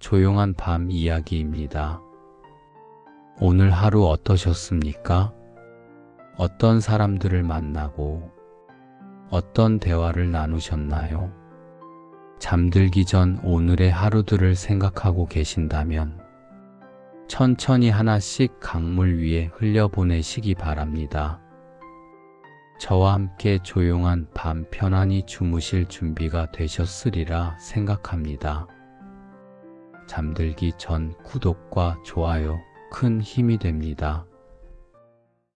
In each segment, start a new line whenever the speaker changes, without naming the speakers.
조용한 밤 이야기입니다. 오늘 하루 어떠셨습니까? 어떤 사람들을 만나고 어떤 대화를 나누셨나요? 잠들기 전 오늘의 하루들을 생각하고 계신다면 천천히 하나씩 강물 위에 흘려보내시기 바랍니다. 저와 함께 조용한 밤 편안히 주무실 준비가 되셨으리라 생각합니다. 잠들기 전 구독과 좋아요 큰 힘이 됩니다.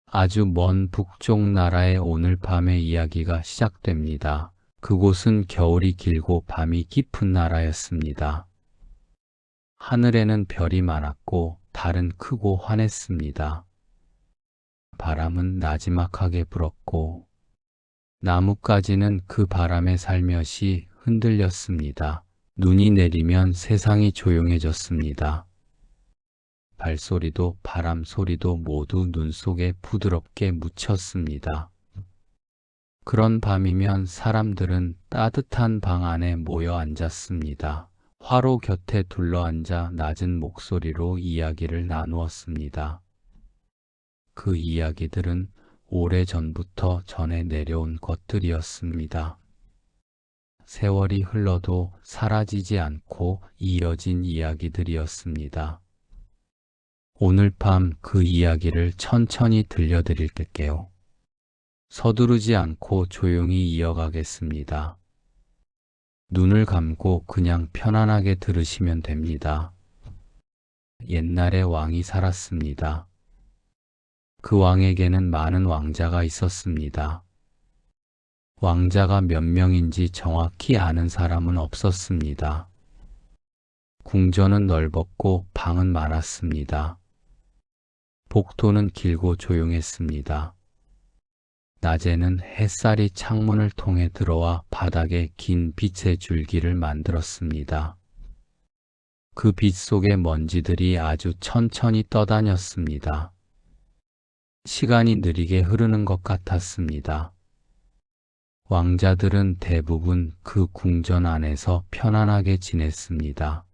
아주 먼 북쪽 나라의 오늘 밤의 이야기가 시작됩니다. 그곳은 겨울이 길고 밤이 깊은 나라였습니다. 하늘에는 별이 많았고 달은 크고 환했습니다. 바람은 나지막하게 불었고 나뭇가지는 그 바람에 살며시 흔들렸습니다. 눈이 내리면 세상이 조용해졌습니다. 발소리도 바람 소리도 모두 눈 속에 부드럽게 묻혔습니다. 그런 밤이면 사람들은 따뜻한 방 안에 모여 앉았습니다. 화로 곁에 둘러앉아 낮은 목소리로 이야기를 나누었습니다. 그 이야기들은 오래전부터 전해 내려온 것들이었습니다. 세월이 흘러도 사라지지 않고 이어진 이야기들이었습니다. 오늘 밤 그 이야기를 천천히 들려드릴게요. 서두르지 않고 조용히 이어가겠습니다. 눈을 감고 그냥 편안하게 들으시면 됩니다. 옛날에 왕이 살았습니다. 그 왕에게는 많은 왕자가 있었습니다. 왕자가 몇 명인지 정확히 아는 사람은 없었습니다. 궁전은 넓었고 방은 많았습니다. 복도는 길고 조용했습니다. 낮에는 햇살이 창문을 통해 들어와 바닥에 긴 빛의 줄기를 만들었습니다. 그 빛 속에 먼지들이 아주 천천히 떠다녔습니다. 시간이 느리게 흐르는 것 같았습니다. 왕자들은 대부분 그 궁전 안에서 편안하게 지냈습니다.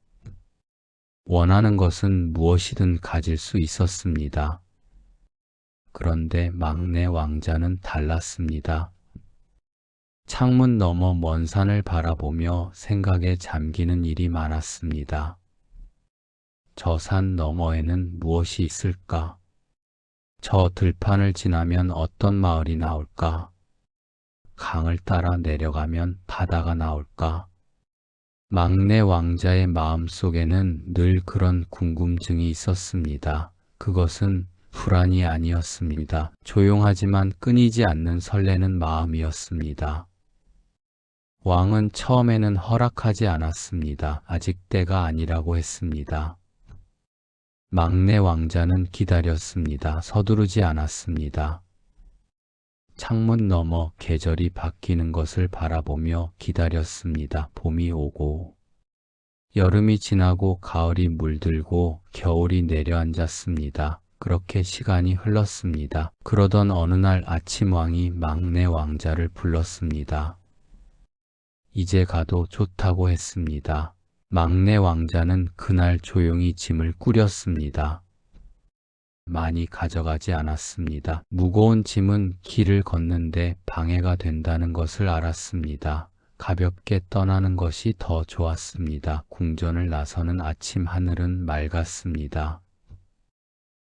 원하는 것은 무엇이든 가질 수 있었습니다. 그런데 막내 왕자는 달랐습니다. 창문 너머 먼 산을 바라보며 생각에 잠기는 일이 많았습니다. 저 산 너머에는 무엇이 있을까? 저 들판을 지나면 어떤 마을이 나올까? 강을 따라 내려가면 바다가 나올까? 막내 왕자의 마음속에는 늘 그런 궁금증이 있었습니다. 그것은 불안이 아니었습니다. 조용하지만 끊이지 않는 설레는 마음이었습니다. 왕은 처음에는 허락하지 않았습니다. 아직 때가 아니라고 했습니다. 막내 왕자는 기다렸습니다. 서두르지 않았습니다. 창문 너머 계절이 바뀌는 것을 바라보며 기다렸습니다. 봄이 오고 여름이 지나고 가을이 물들고 겨울이 내려앉았습니다. 그렇게 시간이 흘렀습니다. 그러던 어느 날 아침 왕이 막내 왕자를 불렀습니다. 이제 가도 좋다고 했습니다. 막내 왕자는 그날 조용히 짐을 꾸렸습니다. 많이 가져가지 않았습니다. 무거운 짐은 길을 걷는데 방해가 된다는 것을 알았습니다. 가볍게 떠나는 것이 더 좋았습니다. 궁전을 나서는 아침 하늘은 맑았습니다.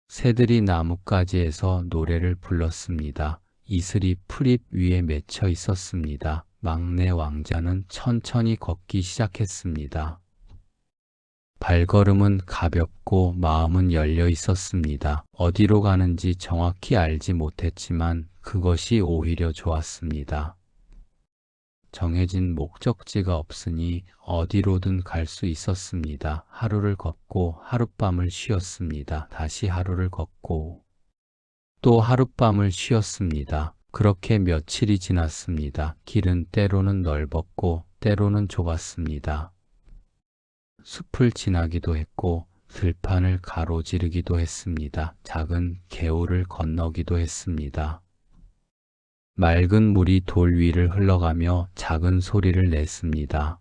새들이 나뭇가지에서 노래를 불렀습니다. 이슬이 풀잎 위에 맺혀 있었습니다. 막내 왕자는 천천히 걷기 시작했습니다. 발걸음은 가볍고 마음은 열려 있었습니다. 어디로 가는지 정확히 알지 못했지만 그것이 오히려 좋았습니다. 정해진 목적지가 없으니 어디로든 갈 수 있었습니다. 하루를 걷고 하룻밤을 쉬었습니다. 다시 하루를 걷고 또 하룻밤을 쉬었습니다. 그렇게 며칠이 지났습니다. 길은 때로는 넓었고 때로는 좁았습니다. 숲을 지나기도 했고 들판을 가로지르기도 했습니다. 작은 개울을 건너기도 했습니다. 맑은 물이 돌 위를 흘러가며 작은 소리를 냈습니다.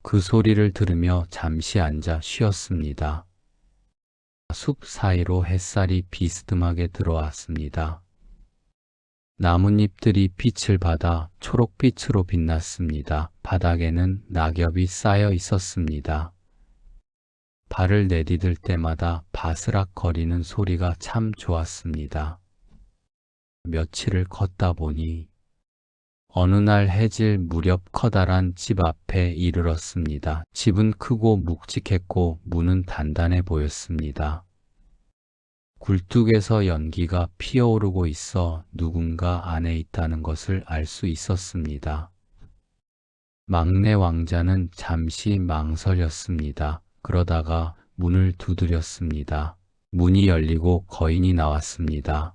그 소리를 들으며 잠시 앉아 쉬었습니다. 숲 사이로 햇살이 비스듬하게 들어왔습니다. 나뭇잎들이 빛을 받아 초록빛으로 빛났습니다. 바닥에는 낙엽이 쌓여 있었습니다. 발을 내디딜 때마다 바스락거리는 소리가 참 좋았습니다. 며칠을 걷다 보니 어느 날 해질 무렵 커다란 집 앞에 이르렀습니다. 집은 크고 묵직했고 문은 단단해 보였습니다. 굴뚝에서 연기가 피어오르고 있어 누군가 안에 있다는 것을 알 수 있었습니다. 막내 왕자는 잠시 망설였습니다. 그러다가 문을 두드렸습니다. 문이 열리고 거인이 나왔습니다.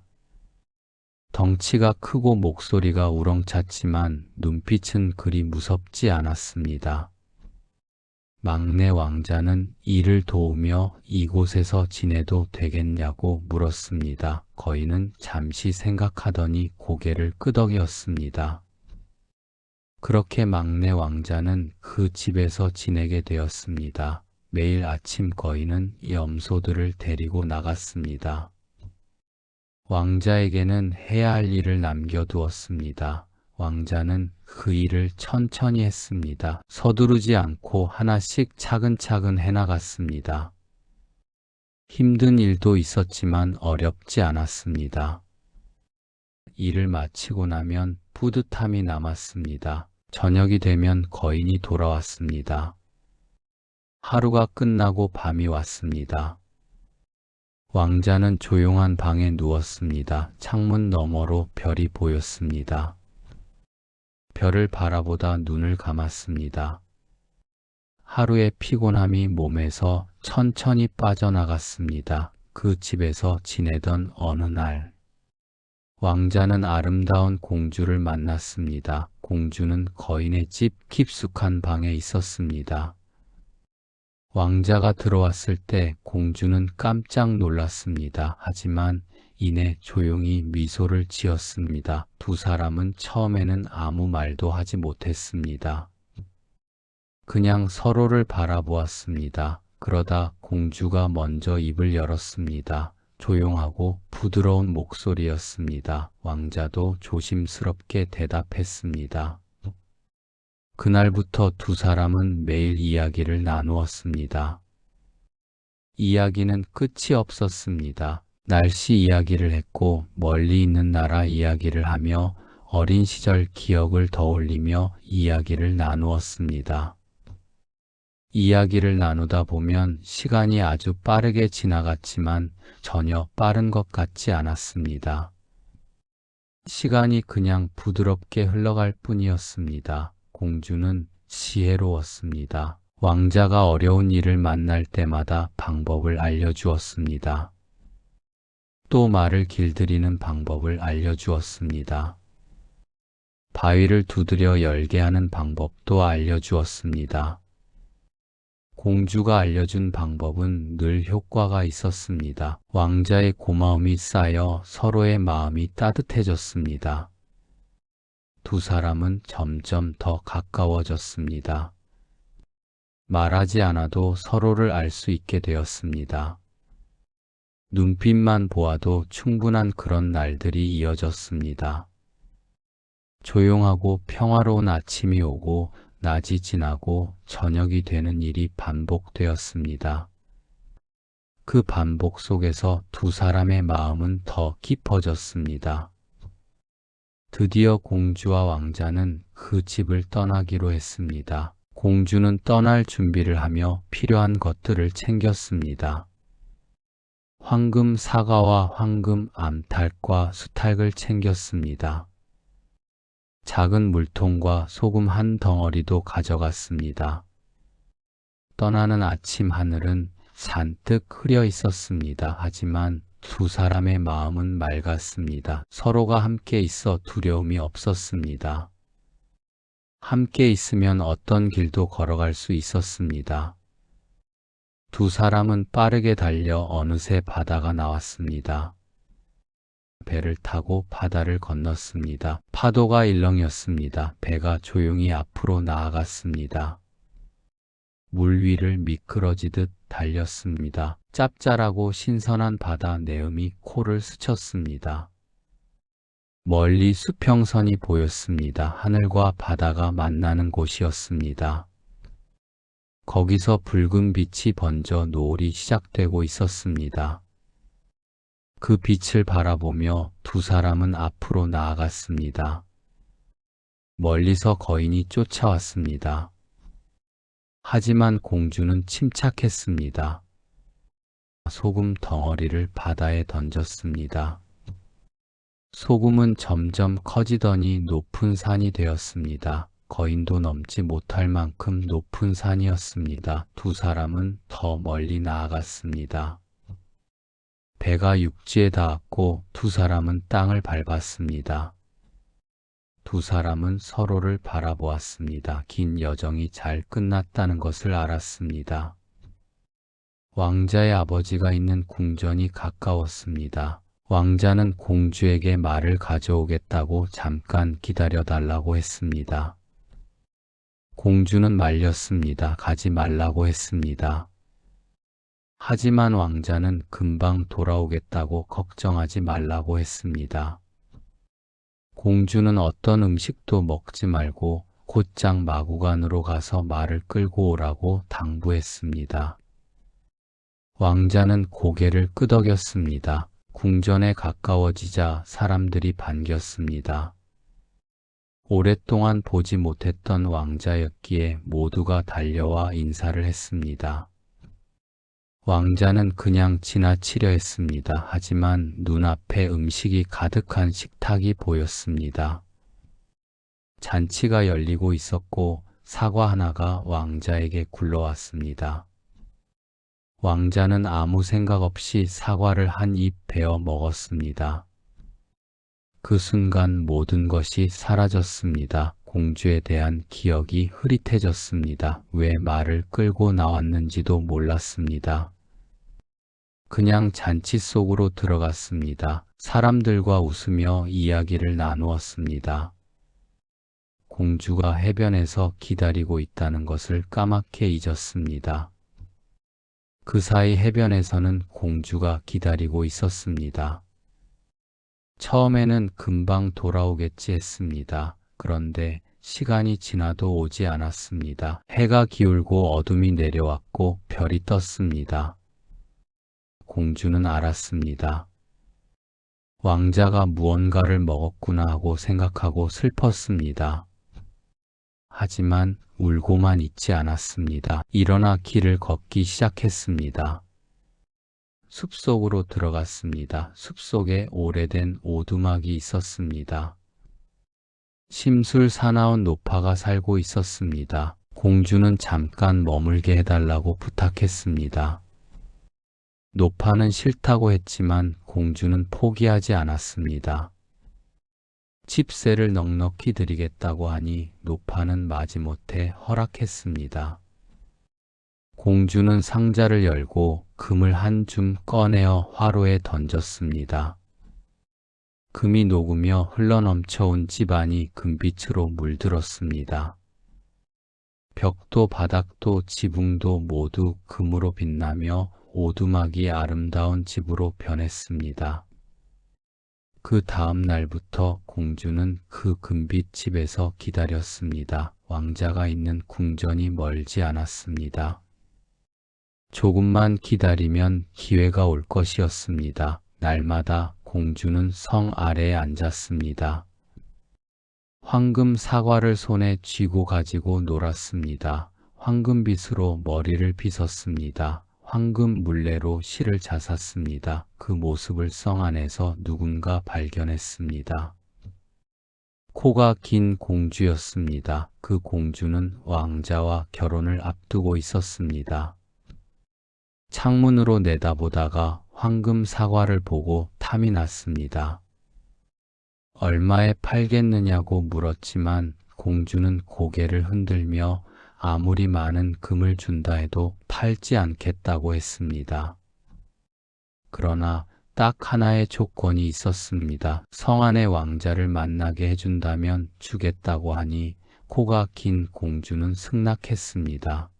덩치가 크고 목소리가 우렁찼지만 눈빛은 그리 무섭지 않았습니다. 막내 왕자는 이를 도우며 이곳에서 지내도 되겠냐고 물었습니다. 거인은 잠시 생각하더니 고개를 끄덕였습니다. 그렇게 막내 왕자는 그 집에서 지내게 되었습니다. 매일 아침 거인은 염소들을 데리고 나갔습니다. 왕자에게는 해야 할 일을 남겨두었습니다. 왕자는 그 일을 천천히 했습니다. 서두르지 않고 하나씩 차근차근 해나갔습니다. 힘든 일도 있었지만 어렵지 않았습니다. 일을 마치고 나면 뿌듯함이 남았습니다. 저녁이 되면 거인이 돌아왔습니다. 하루가 끝나고 밤이 왔습니다. 왕자는 조용한 방에 누웠습니다. 창문 너머로 별이 보였습니다. 별을 바라보다 눈을 감았습니다. 하루의 피곤함이 몸에서 천천히 빠져나갔습니다. 그 집에서 지내던 어느 날, 왕자는 아름다운 공주를 만났습니다. 공주는 거인의 집 깊숙한 방에 있었습니다. 왕자가 들어왔을 때 공주는 깜짝 놀랐습니다. 하지만 이내 조용히 미소를 지었습니다. 두 사람은 처음에는 아무 말도 하지 못했습니다. 그냥 서로를 바라보았습니다. 그러다 공주가 먼저 입을 열었습니다. 조용하고 부드러운 목소리였습니다. 왕자도 조심스럽게 대답했습니다. 그날부터 두 사람은 매일 이야기를 나누었습니다. 이야기는 끝이 없었습니다. 날씨 이야기를 했고 멀리 있는 나라 이야기를 하며 어린 시절 기억을 떠올리며 이야기를 나누었습니다. 이야기를 나누다 보면 시간이 아주 빠르게 지나갔지만 전혀 빠른 것 같지 않았습니다. 시간이 그냥 부드럽게 흘러갈 뿐이었습니다. 공주는 지혜로웠습니다. 왕자가 어려운 일을 만날 때마다 방법을 알려주었습니다. 또 말을 길들이는 방법을 알려주었습니다. 바위를 두드려 열게 하는 방법도 알려주었습니다. 공주가 알려준 방법은 늘 효과가 있었습니다. 왕자의 고마움이 쌓여 서로의 마음이 따뜻해졌습니다. 두 사람은 점점 더 가까워졌습니다. 말하지 않아도 서로를 알 수 있게 되었습니다. 눈빛만 보아도 충분한 그런 날들이 이어졌습니다. 조용하고 평화로운 아침이 오고 낮이 지나고 저녁이 되는 일이 반복되었습니다. 그 반복 속에서 두 사람의 마음은 더 깊어졌습니다. 드디어 공주와 왕자는 그 집을 떠나기로 했습니다. 공주는 떠날 준비를 하며 필요한 것들을 챙겼습니다. 황금 사과와 황금 암탉과 수탉을 챙겼습니다. 작은 물통과 소금 한 덩어리도 가져갔습니다. 떠나는 아침 하늘은 잔뜩 흐려 있었습니다. 하지만 두 사람의 마음은 맑았습니다. 서로가 함께 있어 두려움이 없었습니다. 함께 있으면 어떤 길도 걸어갈 수 있었습니다. 두 사람은 빠르게 달려 어느새 바다가 나왔습니다. 배를 타고 바다를 건넜습니다. 파도가 일렁였습니다. 배가 조용히 앞으로 나아갔습니다. 물 위를 미끄러지듯 달렸습니다. 짭짤하고 신선한 바다 내음이 코를 스쳤습니다. 멀리 수평선이 보였습니다. 하늘과 바다가 만나는 곳이었습니다. 거기서 붉은 빛이 번져 노을이 시작되고 있었습니다. 그 빛을 바라보며 두 사람은 앞으로 나아갔습니다. 멀리서 거인이 쫓아왔습니다. 하지만 공주는 침착했습니다. 소금 덩어리를 바다에 던졌습니다. 소금은 점점 커지더니 높은 산이 되었습니다. 거인도 넘지 못할 만큼 높은 산이었습니다. 두 사람은 더 멀리 나아갔습니다. 배가 육지에 닿았고 두 사람은 땅을 밟았습니다. 두 사람은 서로를 바라보았습니다. 긴 여정이 잘 끝났다는 것을 알았습니다. 왕자의 아버지가 있는 궁전이 가까웠습니다. 왕자는 공주에게 말을 가져오겠다고 잠깐 기다려달라고 했습니다. 공주는 말렸습니다. 가지 말라고 했습니다. 하지만 왕자는 금방 돌아오겠다고 걱정하지 말라고 했습니다. 공주는 어떤 음식도 먹지 말고 곧장 마구간으로 가서 말을 끌고 오라고 당부했습니다. 왕자는 고개를 끄덕였습니다. 궁전에 가까워지자 사람들이 반겼습니다. 오랫동안 보지 못했던 왕자였기에 모두가 달려와 인사를 했습니다. 왕자는 그냥 지나치려 했습니다. 하지만 눈앞에 음식이 가득한 식탁이 보였습니다. 잔치가 열리고 있었고 사과 하나가 왕자에게 굴러왔습니다. 왕자는 아무 생각 없이 사과를 한 입 베어 먹었습니다. 그 순간 모든 것이 사라졌습니다. 공주에 대한 기억이 흐릿해졌습니다. 왜 말을 끌고 나왔는지도 몰랐습니다. 그냥 잔치 속으로 들어갔습니다. 사람들과 웃으며 이야기를 나누었습니다. 공주가 해변에서 기다리고 있다는 것을 까맣게 잊었습니다. 그 사이 해변에서는 공주가 기다리고 있었습니다. 처음에는 금방 돌아오겠지 했습니다. 그런데 시간이 지나도 오지 않았습니다. 해가 기울고 어둠이 내려왔고 별이 떴습니다. 공주는 알았습니다. 왕자가 무언가를 먹었구나 하고 생각하고 슬펐습니다. 하지만 울고만 있지 않았습니다. 일어나 길을 걷기 시작했습니다. 숲속으로 들어갔습니다. 숲속에 오래된 오두막이 있었습니다. 심술 사나운 노파가 살고 있었습니다. 공주는 잠깐 머물게 해달라고 부탁했습니다. 노파는 싫다고 했지만 공주는 포기하지 않았습니다. 칩세를 넉넉히 드리겠다고 하니 노파는 마지못해 허락했습니다. 공주는 상자를 열고 금을 한 줌 꺼내어 화로에 던졌습니다. 금이 녹으며 흘러넘쳐온 집안이 금빛으로 물들었습니다. 벽도 바닥도 지붕도 모두 금으로 빛나며 오두막이 아름다운 집으로 변했습니다. 그 다음 날부터 공주는 그 금빛 집에서 기다렸습니다. 왕자가 있는 궁전이 멀지 않았습니다. 조금만 기다리면 기회가 올 것이었습니다. 날마다 공주는 성 아래에 앉았습니다. 황금 사과를 손에 쥐고 가지고 놀았습니다. 황금빗으로 머리를 빗었습니다. 황금 물레로 실을 자샀습니다. 그 모습을 성 안에서 누군가 발견했습니다. 코가 긴 공주였습니다. 그 공주는 왕자와 결혼을 앞두고 있었습니다. 창문으로 내다보다가 황금 사과를 보고 탐이 났습니다. 얼마에 팔겠느냐고 물었지만 공주는 고개를 흔들며 아무리 많은 금을 준다 해도 팔지 않겠다고 했습니다. 그러나 딱 하나의 조건이 있었습니다. 성 안의 왕자를 만나게 해준다면 주겠다고 하니 코가 긴 공주는 승낙했습니다.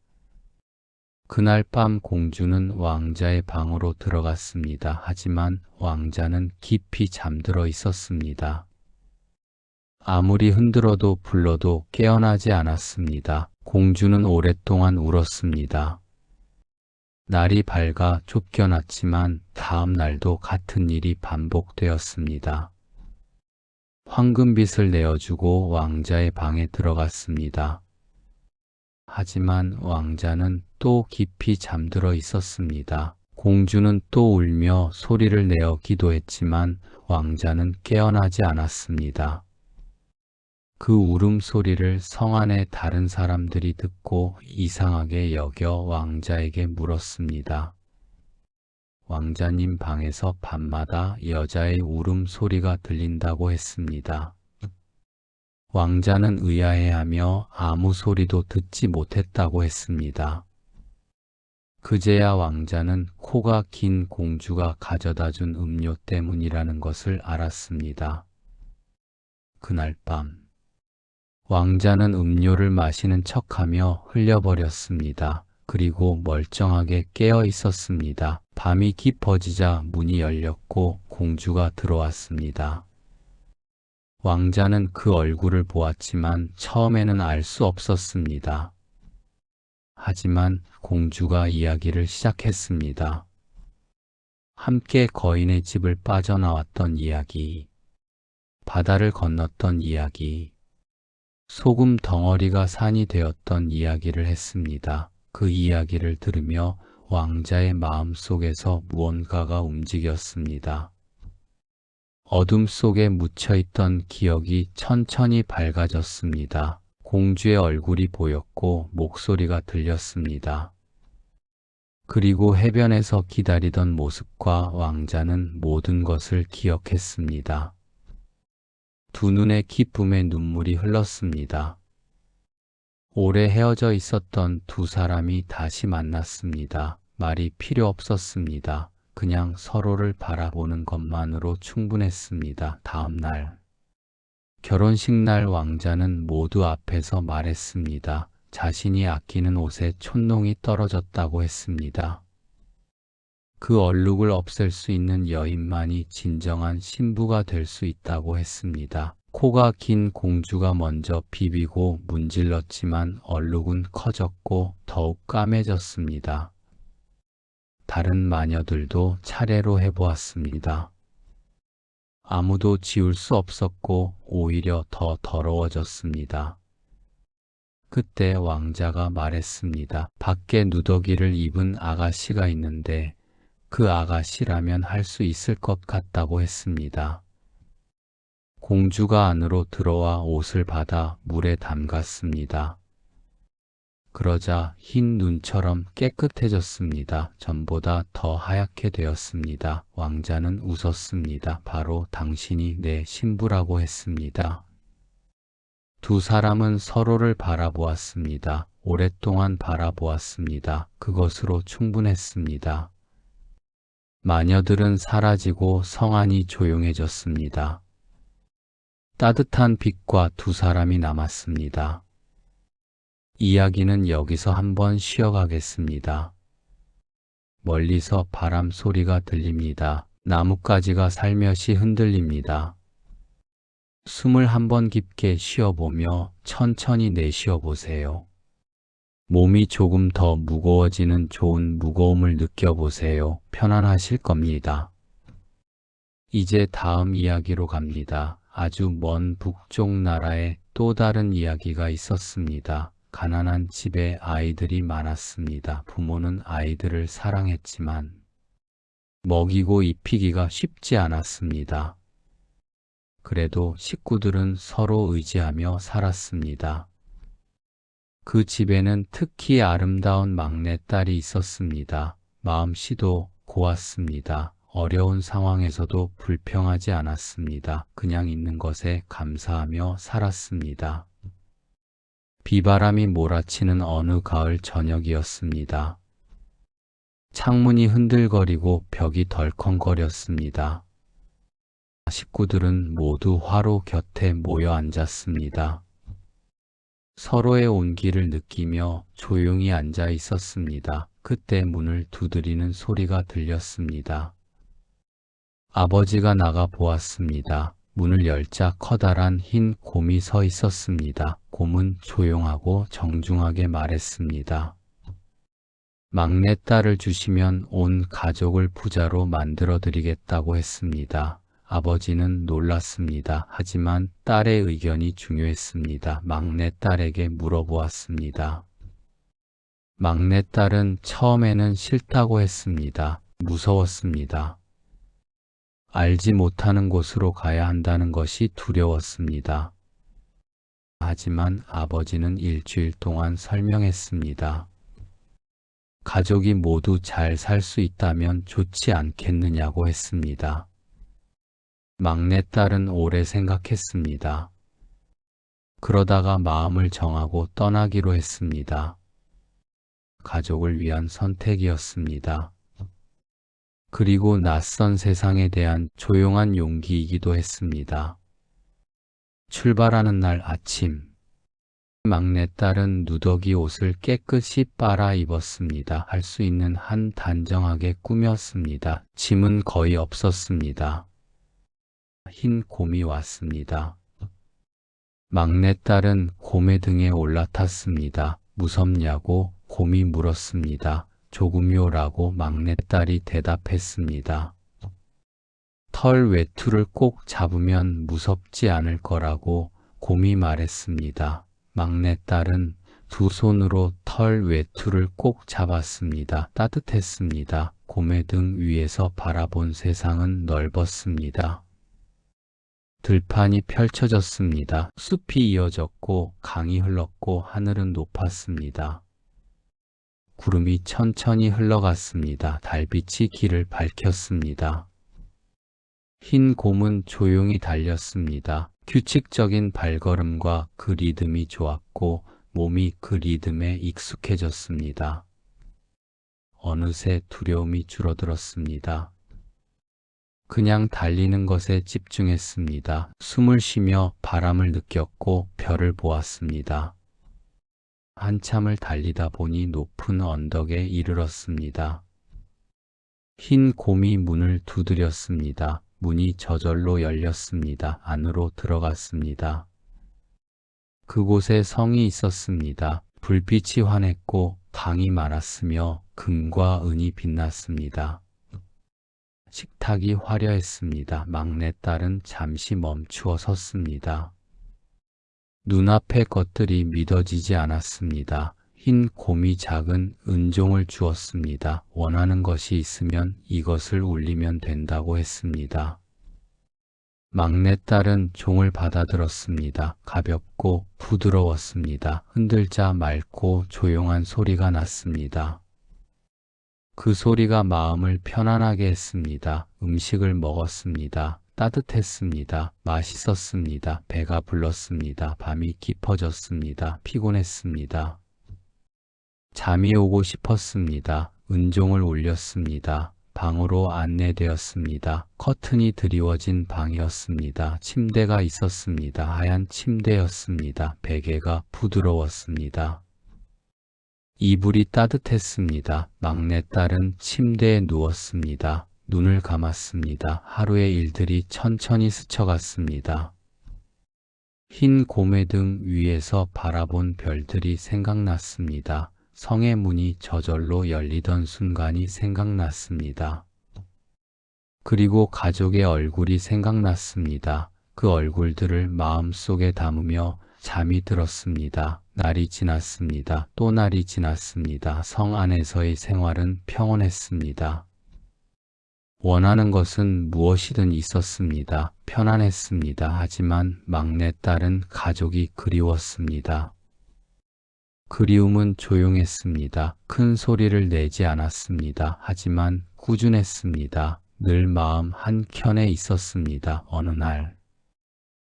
그날 밤 공주는 왕자의 방으로 들어갔습니다. 하지만 왕자는 깊이 잠들어 있었습니다. 아무리 흔들어도 불러도 깨어나지 않았습니다. 공주는 오랫동안 울었습니다. 날이 밝아 쫓겨났지만 다음 날도 같은 일이 반복되었습니다. 황금빛을 내어주고 왕자의 방에 들어갔습니다. 하지만 왕자는 또 깊이 잠들어 있었습니다. 공주는 또 울며 소리를 내어 기도했지만 왕자는 깨어나지 않았습니다. 그 울음소리를 성 안의 다른 사람들이 듣고 이상하게 여겨 왕자에게 물었습니다. 왕자님 방에서 밤마다 여자의 울음소리가 들린다고 했습니다. 왕자는 의아해하며 아무 소리도 듣지 못했다고 했습니다. 그제야 왕자는 코가 긴 공주가 가져다 준 음료 때문이라는 것을 알았습니다. 그날 밤 왕자는 음료를 마시는 척하며 흘려버렸습니다. 그리고 멀쩡하게 깨어 있었습니다. 밤이 깊어지자 문이 열렸고 공주가 들어왔습니다. 왕자는 그 얼굴을 보았지만 처음에는 알 수 없었습니다. 하지만 공주가 이야기를 시작했습니다. 함께 거인의 집을 빠져나왔던 이야기, 바다를 건넜던 이야기, 소금 덩어리가 산이 되었던 이야기를 했습니다. 그 이야기를 들으며 왕자의 마음 속에서 무언가가 움직였습니다. 어둠 속에 묻혀있던 기억이 천천히 밝아졌습니다. 공주의 얼굴이 보였고 목소리가 들렸습니다. 그리고 해변에서 기다리던 모습과 왕자는 모든 것을 기억했습니다. 두 눈의 기쁨의 눈물이 흘렀습니다. 오래 헤어져 있었던 두 사람이 다시 만났습니다. 말이 필요 없었습니다. 그냥 서로를 바라보는 것만으로 충분했습니다. 다음 날, 결혼식 날 왕자는 모두 앞에서 말했습니다. 자신이 아끼는 옷에 촛농이 떨어졌다고 했습니다. 그 얼룩을 없앨 수 있는 여인만이 진정한 신부가 될 수 있다고 했습니다. 코가 긴 공주가 먼저 비비고 문질렀지만 얼룩은 커졌고 더욱 까매졌습니다. 다른 마녀들도 차례로 해보았습니다. 아무도 지울 수 없었고 오히려 더 더러워졌습니다. 그때 왕자가 말했습니다. 밖에 누더기를 입은 아가씨가 있는데 그 아가씨라면 할 수 있을 것 같다고 했습니다. 공주가 안으로 들어와 옷을 받아 물에 담갔습니다. 그러자 흰 눈처럼 깨끗해졌습니다. 전보다 더 하얗게 되었습니다. 왕자는 웃었습니다. 바로 당신이 내 신부라고 했습니다. 두 사람은 서로를 바라보았습니다. 오랫동안 바라보았습니다. 그것으로 충분했습니다. 마녀들은 사라지고 성 안이 조용해졌습니다. 따뜻한 빛과 두 사람이 남았습니다. 이야기는 여기서 한번 쉬어가겠습니다. 멀리서 바람 소리가 들립니다. 나뭇가지가 살며시 흔들립니다. 숨을 한번 깊게 쉬어보며 천천히 내쉬어 보세요. 몸이 조금 더 무거워지는 좋은 무거움을 느껴보세요. 편안하실 겁니다. 이제 다음 이야기로 갑니다. 아주 먼 북쪽 나라에 또 다른 이야기가 있었습니다. 가난한 집에 아이들이 많았습니다. 부모는 아이들을 사랑했지만 먹이고 입히기가 쉽지 않았습니다. 그래도 식구들은 서로 의지하며 살았습니다. 그 집에는 특히 아름다운 막내딸이 있었습니다. 마음씨도 고왔습니다. 어려운 상황에서도 불평하지 않았습니다. 그냥 있는 것에 감사하며 살았습니다. 비바람이 몰아치는 어느 가을 저녁이었습니다. 창문이 흔들거리고 벽이 덜컹거렸습니다. 식구들은 모두 화로 곁에 모여 앉았습니다. 서로의 온기를 느끼며 조용히 앉아 있었습니다. 그때 문을 두드리는 소리가 들렸습니다. 아버지가 나가 보았습니다. 문을 열자 커다란 흰 곰이 서 있었습니다. 곰은 조용하고 정중하게 말했습니다. 막내딸을 주시면 온 가족을 부자로 만들어 드리겠다고 했습니다. 아버지는 놀랐습니다. 하지만 딸의 의견이 중요했습니다. 막내딸에게 물어보았습니다. 막내딸은 처음에는 싫다고 했습니다. 무서웠습니다. 알지 못하는 곳으로 가야 한다는 것이 두려웠습니다. 하지만 아버지는 일주일 동안 설명했습니다. 가족이 모두 잘 살 수 있다면 좋지 않겠느냐고 했습니다. 막내딸은 오래 생각했습니다. 그러다가 마음을 정하고 떠나기로 했습니다. 가족을 위한 선택이었습니다. 그리고 낯선 세상에 대한 조용한 용기이기도 했습니다. 출발하는 날 아침, 막내딸은 누더기 옷을 깨끗이 빨아 입었습니다. 할 수 있는 한 단정하게 꾸몄습니다. 짐은 거의 없었습니다. 흰 곰이 왔습니다. 막내딸은 곰의 등에 올라탔습니다. 무섭냐고 곰이 물었습니다. 조금요라고 막내딸이 대답했습니다. 털 외투를 꼭 잡으면 무섭지 않을 거라고 곰이 말했습니다. 막내딸은 두 손으로 털 외투를 꼭 잡았습니다. 따뜻했습니다. 곰의 등 위에서 바라본 세상은 넓었습니다. 들판이 펼쳐졌습니다. 숲이 이어졌고 강이 흘렀고 하늘은 높았습니다. 구름이 천천히 흘러갔습니다. 달빛이 길을 밝혔습니다. 흰 곰은 조용히 달렸습니다. 규칙적인 발걸음과 그 리듬이 좋았고 몸이 그 리듬에 익숙해졌습니다. 어느새 두려움이 줄어들었습니다. 그냥 달리는 것에 집중했습니다. 숨을 쉬며 바람을 느꼈고 별을 보았습니다. 한참을 달리다 보니 높은 언덕에 이르렀습니다. 흰 곰이 문을 두드렸습니다. 문이 저절로 열렸습니다. 안으로 들어갔습니다. 그곳에 성이 있었습니다. 불빛이 환했고 강이 많았으며 금과 은이 빛났습니다. 식탁이 화려했습니다. 막내딸은 잠시 멈추어 섰습니다. 눈앞의 것들이 믿어지지 않았습니다. 흰 곰이 작은 은종을 주었습니다. 원하는 것이 있으면 이것을 울리면 된다고 했습니다. 막내딸은 종을 받아들었습니다. 가볍고 부드러웠습니다. 흔들자 맑고 조용한 소리가 났습니다. 그 소리가 마음을 편안하게 했습니다. 음식을 먹었습니다. 따뜻했습니다. 맛있었습니다. 배가 불렀습니다. 밤이 깊어졌습니다. 피곤했습니다. 잠이 오고 싶었습니다. 은종을 올렸습니다. 방으로 안내되었습니다. 커튼이 드리워진 방이었습니다. 침대가 있었습니다. 하얀 침대였습니다. 베개가 부드러웠습니다. 이불이 따뜻했습니다. 막내딸은 침대에 누웠습니다. 눈을 감았습니다. 하루의 일들이 천천히 스쳐갔습니다. 흰 곰의 등 위에서 바라본 별들이 생각났습니다. 성의 문이 저절로 열리던 순간이 생각났습니다. 그리고 가족의 얼굴이 생각났습니다. 그 얼굴들을 마음속에 담으며 잠이 들었습니다. 날이 지났습니다. 또 날이 지났습니다. 성 안에서의 생활은 평온했습니다. 원하는 것은 무엇이든 있었습니다. 편안했습니다. 하지만 막내딸은 가족이 그리웠습니다. 그리움은 조용했습니다. 큰 소리를 내지 않았습니다. 하지만 꾸준했습니다. 늘 마음 한켠에 있었습니다. 어느 날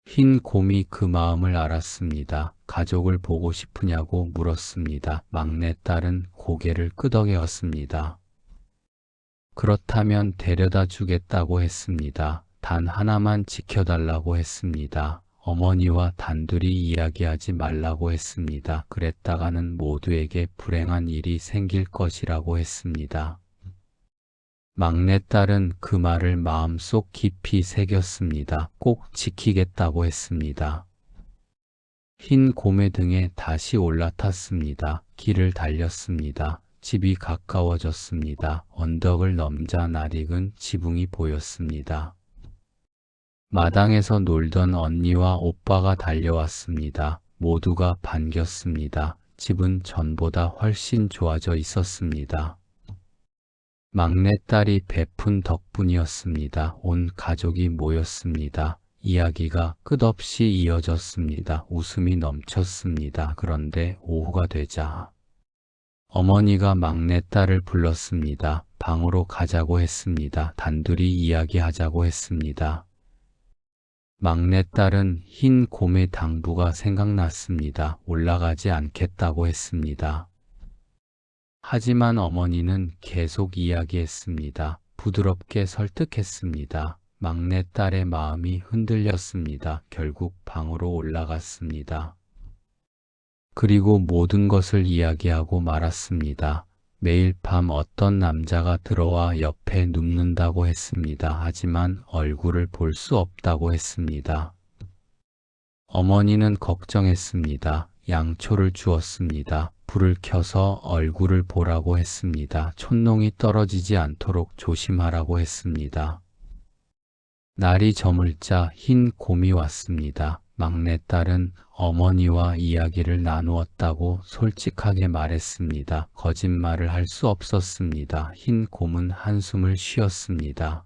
흰 곰이 그 마음을 알았습니다. 가족을 보고 싶으냐고 물었습니다. 막내딸은 고개를 끄덕였습니다. 그렇다면 데려다 주겠다고 했습니다. 단 하나만 지켜달라고 했습니다. 어머니와 단둘이 이야기하지 말라고 했습니다. 그랬다가는 모두에게 불행한 일이 생길 것이라고 했습니다. 막내딸은 그 말을 마음속 깊이 새겼습니다. 꼭 지키겠다고 했습니다. 흰 고매 등에 다시 올라탔습니다. 길을 달렸습니다. 집이 가까워졌습니다. 언덕을 넘자 낯익은 지붕이 보였습니다. 마당에서 놀던 언니와 오빠가 달려왔습니다. 모두가 반겼습니다. 집은 전보다 훨씬 좋아져 있었습니다. 막내딸이 베푼 덕분이었습니다. 온 가족이 모였습니다. 이야기가 끝없이 이어졌습니다. 웃음이 넘쳤습니다. 그런데 오후가 되자 어머니가 막내딸을 불렀습니다. 방으로 가자고 했습니다. 단둘이 이야기하자고 했습니다. 막내딸은 흰 고매 당부가 생각났습니다. 올라가지 않겠다고 했습니다. 하지만 어머니는 계속 이야기했습니다. 부드럽게 설득했습니다. 막내딸의 마음이 흔들렸습니다. 결국 방으로 올라갔습니다. 그리고 모든 것을 이야기하고 말았습니다. 매일 밤 어떤 남자가 들어와 옆에 눕는다고 했습니다. 하지만 얼굴을 볼 수 없다고 했습니다. 어머니는 걱정했습니다. 양초를 주었습니다. 불을 켜서 얼굴을 보라고 했습니다. 촛농이 떨어지지 않도록 조심하라고 했습니다. 날이 저물자 흰 곰이 왔습니다. 막내딸은 어머니와 이야기를 나누었다고 솔직하게 말했습니다. 거짓말을 할 수 없었습니다. 흰 곰은 한숨을 쉬었습니다.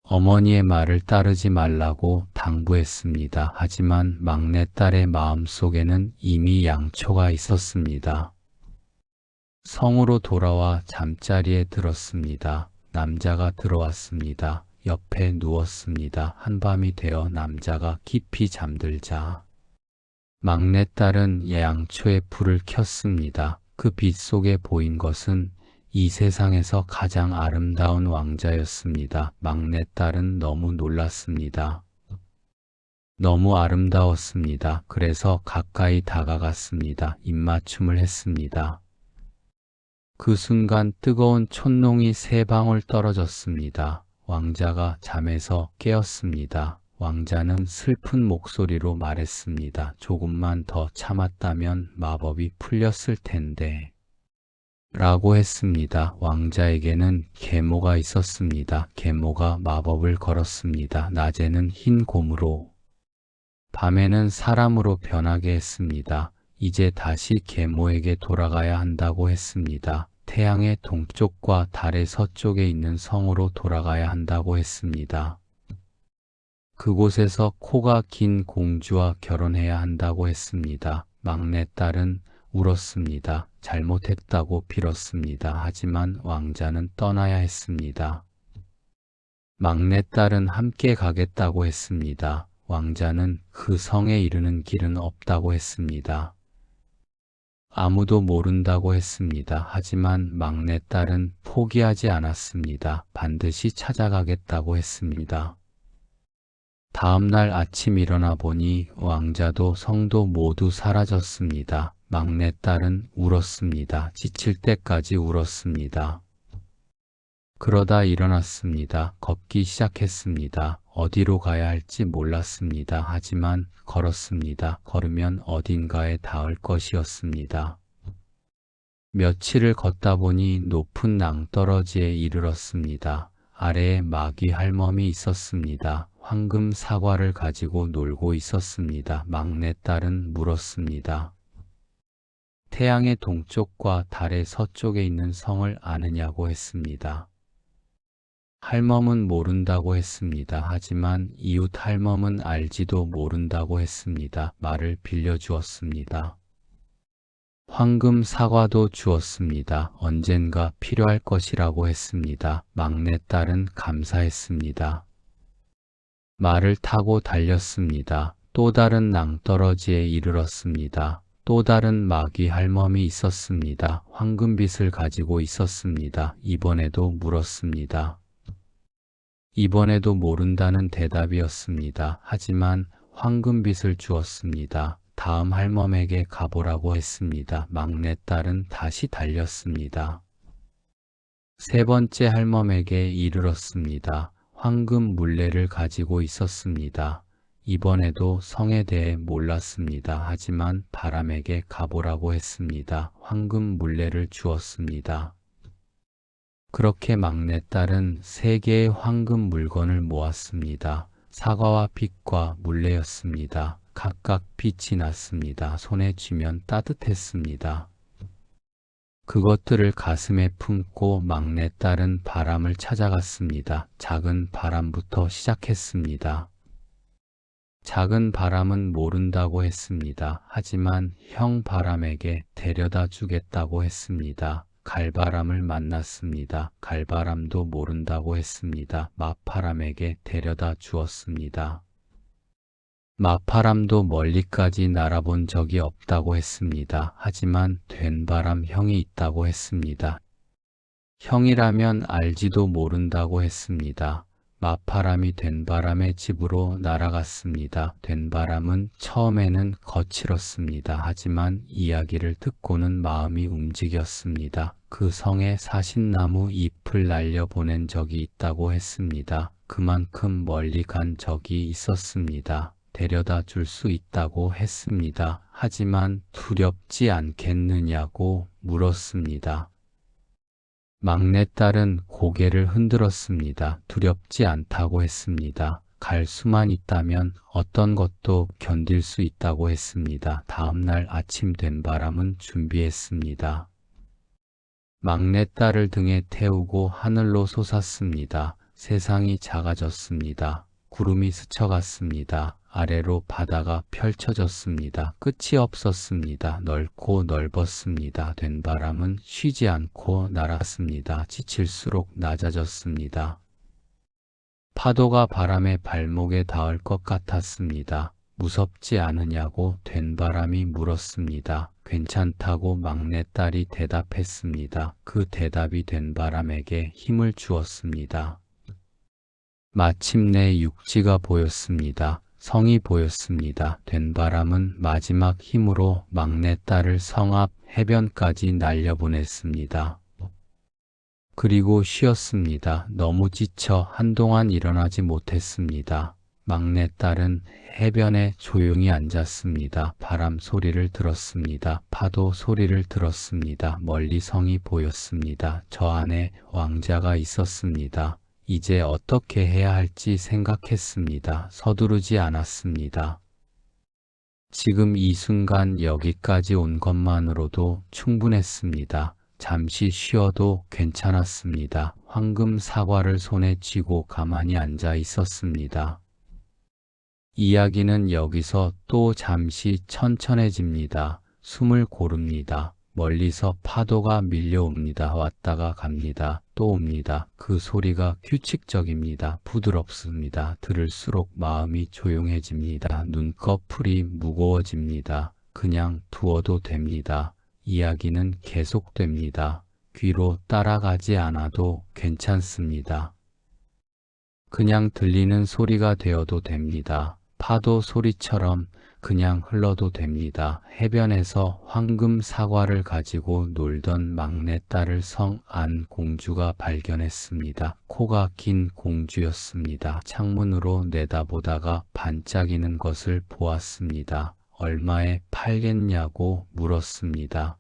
어머니의 말을 따르지 말라고 당부했습니다. 하지만 막내딸의 마음속에는 이미 양초가 있었습니다. 성으로 돌아와 잠자리에 들었습니다. 남자가 들어왔습니다. 옆에 누웠습니다. 한밤이 되어 남자가 깊이 잠들자 막내딸은 양초에 불을 켰습니다. 그 빛 속에 보인 것은 이 세상에서 가장 아름다운 왕자였습니다. 막내딸은 너무 놀랐습니다. 너무 아름다웠습니다. 그래서 가까이 다가갔습니다. 입맞춤을 했습니다. 그 순간 뜨거운 촛농이 세 방울 떨어졌습니다. 왕자가 잠에서 깨었습니다. 왕자는 슬픈 목소리로 말했습니다. 조금만 더 참았다면 마법이 풀렸을 텐데 라고 했습니다. 왕자에게는 계모가 있었습니다. 계모가 마법을 걸었습니다. 낮에는 흰 곰으로, 밤에는 사람으로 변하게 했습니다. 이제 다시 계모에게 돌아가야 한다고 했습니다. 태양의 동쪽과 달의 서쪽에 있는 성으로 돌아가야 한다고 했습니다. 그곳에서 코가 긴 공주와 결혼해야 한다고 했습니다. 막내딸은 울었습니다. 잘못했다고 빌었습니다. 하지만 왕자는 떠나야 했습니다. 막내딸은 함께 가겠다고 했습니다. 왕자는 그 성에 이르는 길은 없다고 했습니다. 아무도 모른다고 했습니다. 하지만 막내딸은 포기하지 않았습니다. 반드시 찾아가겠다고 했습니다. 다음 날 아침 일어나 보니 왕자도 성도 모두 사라졌습니다. 막내딸은 울었습니다. 지칠 때까지 울었습니다. 그러다 일어났습니다. 걷기 시작했습니다. 어디로 가야 할지 몰랐습니다. 하지만 걸었습니다. 걸으면 어딘가에 닿을 것이었습니다. 며칠을 걷다 보니 높은 낭떠러지에 이르렀습니다. 아래에 마귀 할멈이 있었습니다. 황금 사과를 가지고 놀고 있었습니다. 막내딸은 물었습니다. 태양의 동쪽과 달의 서쪽에 있는 성을 아느냐고 했습니다. 할멈은 모른다고 했습니다. 하지만 이웃 할멈은 알지도 모른다고 했습니다. 말을 빌려주었습니다. 황금 사과도 주었습니다. 언젠가 필요할 것이라고 했습니다. 막내딸은 감사했습니다. 말을 타고 달렸습니다. 또 다른 낭떠러지에 이르렀습니다. 또 다른 마귀 할멈이 있었습니다. 황금빛을 가지고 있었습니다. 이번에도 물었습니다. 이번에도 모른다는 대답이었습니다. 하지만 황금빛을 주었습니다. 다음 할멈에게 가보라고 했습니다. 막내딸은 다시 달렸습니다. 세 번째 할멈에게 이르렀습니다. 황금 물레를 가지고 있었습니다. 이번에도 성에 대해 몰랐습니다. 하지만 바람에게 가보라고 했습니다. 황금 물레를 주었습니다. 그렇게 막내딸은 3개의 황금 물건을 모았습니다. 사과와 빛과 물레였습니다. 각각 빛이 났습니다. 손에 쥐면 따뜻했습니다. 그것들을 가슴에 품고 막내딸은 바람을 찾아갔습니다. 작은 바람부터 시작했습니다. 작은 바람은 모른다고 했습니다. 하지만 형 바람에게 데려다 주겠다고 했습니다. 갈바람을 만났습니다. 갈바람도 모른다고 했습니다. 맞바람에게 데려다 주었습니다. 맞바람도 멀리까지 날아본 적이 없다고 했습니다. 하지만 된바람 형이 있다고 했습니다. 형이라면 알지도 모른다고 했습니다. 맞바람이 된바람의 집으로 날아갔습니다. 된바람은 처음에는 거칠었습니다. 하지만 이야기를 듣고는 마음이 움직였습니다. 그 성에 사신나무 잎을 날려보낸 적이 있다고 했습니다. 그만큼 멀리 간 적이 있었습니다. 데려다 줄 수 있다고 했습니다. 하지만 두렵지 않겠느냐고 물었습니다. 막내딸은 고개를 흔들었습니다. 두렵지 않다고 했습니다. 갈 수만 있다면 어떤 것도 견딜 수 있다고 했습니다. 다음날 아침 된바람은 준비했습니다. 막내딸을 등에 태우고 하늘로 솟았습니다. 세상이 작아졌습니다. 구름이 스쳐갔습니다. 아래로 바다가 펼쳐졌습니다. 끝이 없었습니다. 넓고 넓었습니다. 된바람은 쉬지 않고 날았습니다. 지칠수록 낮아졌습니다. 파도가 바람의 발목에 닿을 것 같았습니다. 무섭지 않으냐고 된바람이 물었습니다. 괜찮다고 막내딸이 대답했습니다. 그 대답이 된바람에게 힘을 주었습니다. 마침내 육지가 보였습니다. 성이 보였습니다. 된바람은 마지막 힘으로 막내딸을 성 앞 해변까지 날려보냈습니다. 그리고 쉬었습니다. 너무 지쳐 한동안 일어나지 못했습니다. 막내딸은 해변에 조용히 앉았습니다. 바람 소리를 들었습니다. 파도 소리를 들었습니다. 멀리 성이 보였습니다. 저 안에 왕자가 있었습니다. 이제 어떻게 해야 할지 생각했습니다. 서두르지 않았습니다. 지금 이 순간 여기까지 온 것만으로도 충분했습니다. 잠시 쉬어도 괜찮았습니다. 황금 사과를 손에 쥐고 가만히 앉아 있었습니다. 이야기는 여기서 또 잠시 천천해집니다. 숨을 고릅니다. 멀리서 파도가 밀려옵니다. 왔다가 갑니다. 또 옵니다. 그 소리가 규칙적입니다. 부드럽습니다. 들을수록 마음이 조용해집니다. 눈꺼풀이 무거워집니다. 그냥 두어도 됩니다. 이야기는 계속됩니다. 귀로 따라가지 않아도 괜찮습니다. 그냥 들리는 소리가 되어도 됩니다. 파도 소리처럼 그냥 흘러도 됩니다. 해변에서 황금 사과를 가지고 놀던 막내딸을 성 안 공주가 발견했습니다. 코가 긴 공주였습니다. 창문으로 내다보다가 반짝이는 것을 보았습니다. 얼마에 팔겠냐고 물었습니다.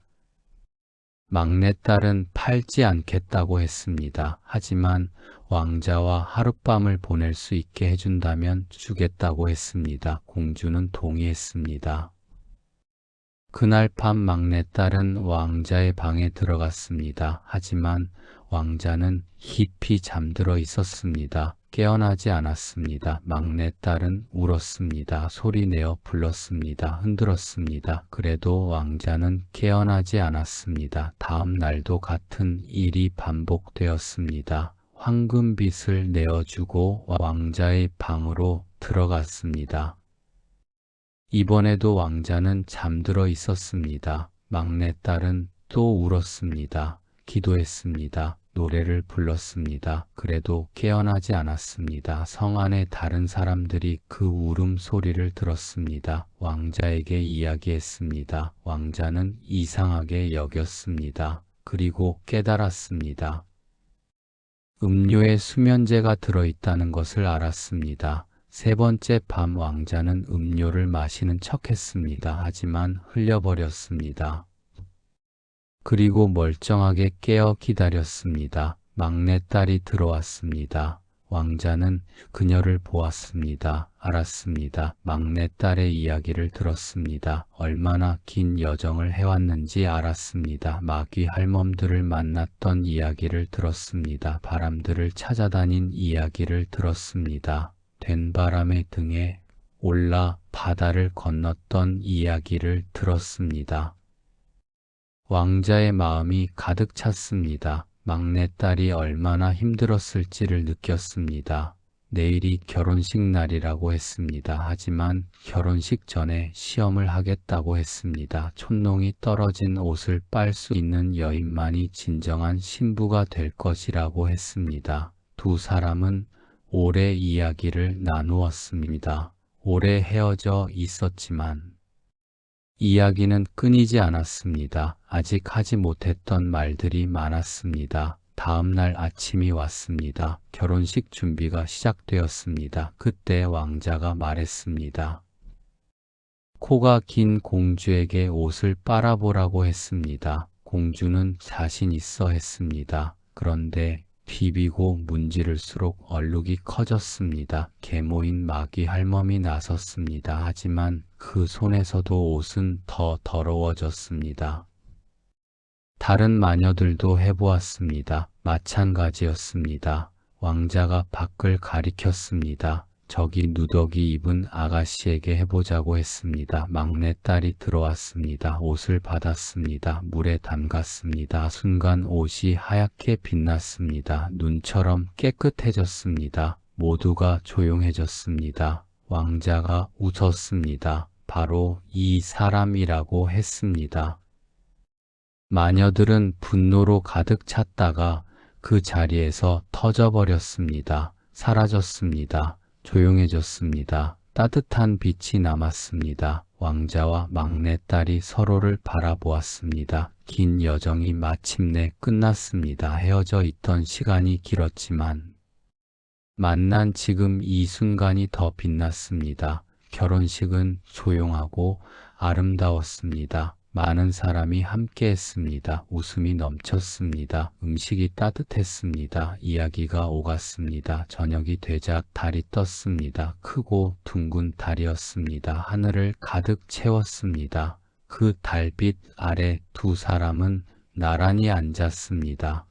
막내딸은 팔지 않겠다고 했습니다. 하지만 왕자와 하룻밤을 보낼 수 있게 해준다면 주겠다고 했습니다. 공주는 동의했습니다. 그날 밤 막내딸은 왕자의 방에 들어갔습니다. 하지만 왕자는 깊이 잠들어 있었습니다. 깨어나지 않았습니다. 막내딸은 울었습니다. 소리내어 불렀습니다. 흔들었습니다. 그래도 왕자는 깨어나지 않았습니다. 다음 날도 같은 일이 반복되었습니다. 황금빛을 내어주고 왕자의 방으로 들어갔습니다. 이번에도 왕자는 잠들어 있었습니다. 막내딸은 또 울었습니다. 기도했습니다. 노래를 불렀습니다. 그래도 깨어나지 않았습니다. 성 안에 다른 사람들이 그 울음소리를 들었습니다. 왕자에게 이야기했습니다. 왕자는 이상하게 여겼습니다. 그리고 깨달았습니다. 음료에 수면제가 들어있다는 것을 알았습니다. 세 번째 밤 왕자는 음료를 마시는 척했습니다. 하지만 흘려버렸습니다. 그리고 멀쩡하게 깨어 기다렸습니다. 막내딸이 들어왔습니다. 왕자는 그녀를 보았습니다. 알았습니다. 막내딸의 이야기를 들었습니다. 얼마나 긴 여정을 해왔는지 알았습니다. 마귀 할멈들을 만났던 이야기를 들었습니다. 바람들을 찾아다닌 이야기를 들었습니다. 된바람의 등에 올라 바다를 건넜던 이야기를 들었습니다. 왕자의 마음이 가득 찼습니다. 막내딸이 얼마나 힘들었을지를 느꼈습니다. 내일이 결혼식 날이라고 했습니다. 하지만 결혼식 전에 시험을 하겠다고 했습니다. 촌농이 떨어진 옷을 빨 수 있는 여인만이 진정한 신부가 될 것이라고 했습니다. 두 사람은 오래 이야기를 나누었습니다. 오래 헤어져 있었지만 이야기는 끊이지 않았습니다. 아직 하지 못했던 말들이 많았습니다. 다음 날 아침이 왔습니다. 결혼식 준비가 시작되었습니다. 그때 왕자가 말했습니다. 코가 긴 공주에게 옷을 빨아보라고 했습니다. 공주는 자신 있어 했습니다. 그런데 비비고 문지를수록 얼룩이 커졌습니다. 계모인 마귀 할멈이 나섰습니다. 하지만 그 손에서도 옷은 더 더러워졌습니다. 다른 마녀들도 해보았습니다. 마찬가지였습니다. 왕자가 밖을 가리켰습니다. 저기 누더기 입은 아가씨에게 해보자고 했습니다. 막내딸이 들어왔습니다. 옷을 받았습니다. 물에 담갔습니다. 순간 옷이 하얗게 빛났습니다. 눈처럼 깨끗해졌습니다. 모두가 조용해졌습니다. 왕자가 웃었습니다. 바로 이 사람이라고 했습니다. 마녀들은 분노로 가득 찼다가 그 자리에서 터져버렸습니다. 사라졌습니다. 조용해졌습니다. 따뜻한 빛이 남았습니다. 왕자와 막내딸이 서로를 바라보았습니다. 긴 여정이 마침내 끝났습니다. 헤어져 있던 시간이 길었지만 만난 지금 이 순간이 더 빛났습니다. 결혼식은 조용하고 아름다웠습니다. 많은 사람이 함께했습니다. 웃음이 넘쳤습니다. 음식이 따뜻했습니다. 이야기가 오갔습니다. 저녁이 되자 달이 떴습니다. 크고 둥근 달이었습니다. 하늘을 가득 채웠습니다. 그 달빛 아래 두 사람은 나란히 앉았습니다.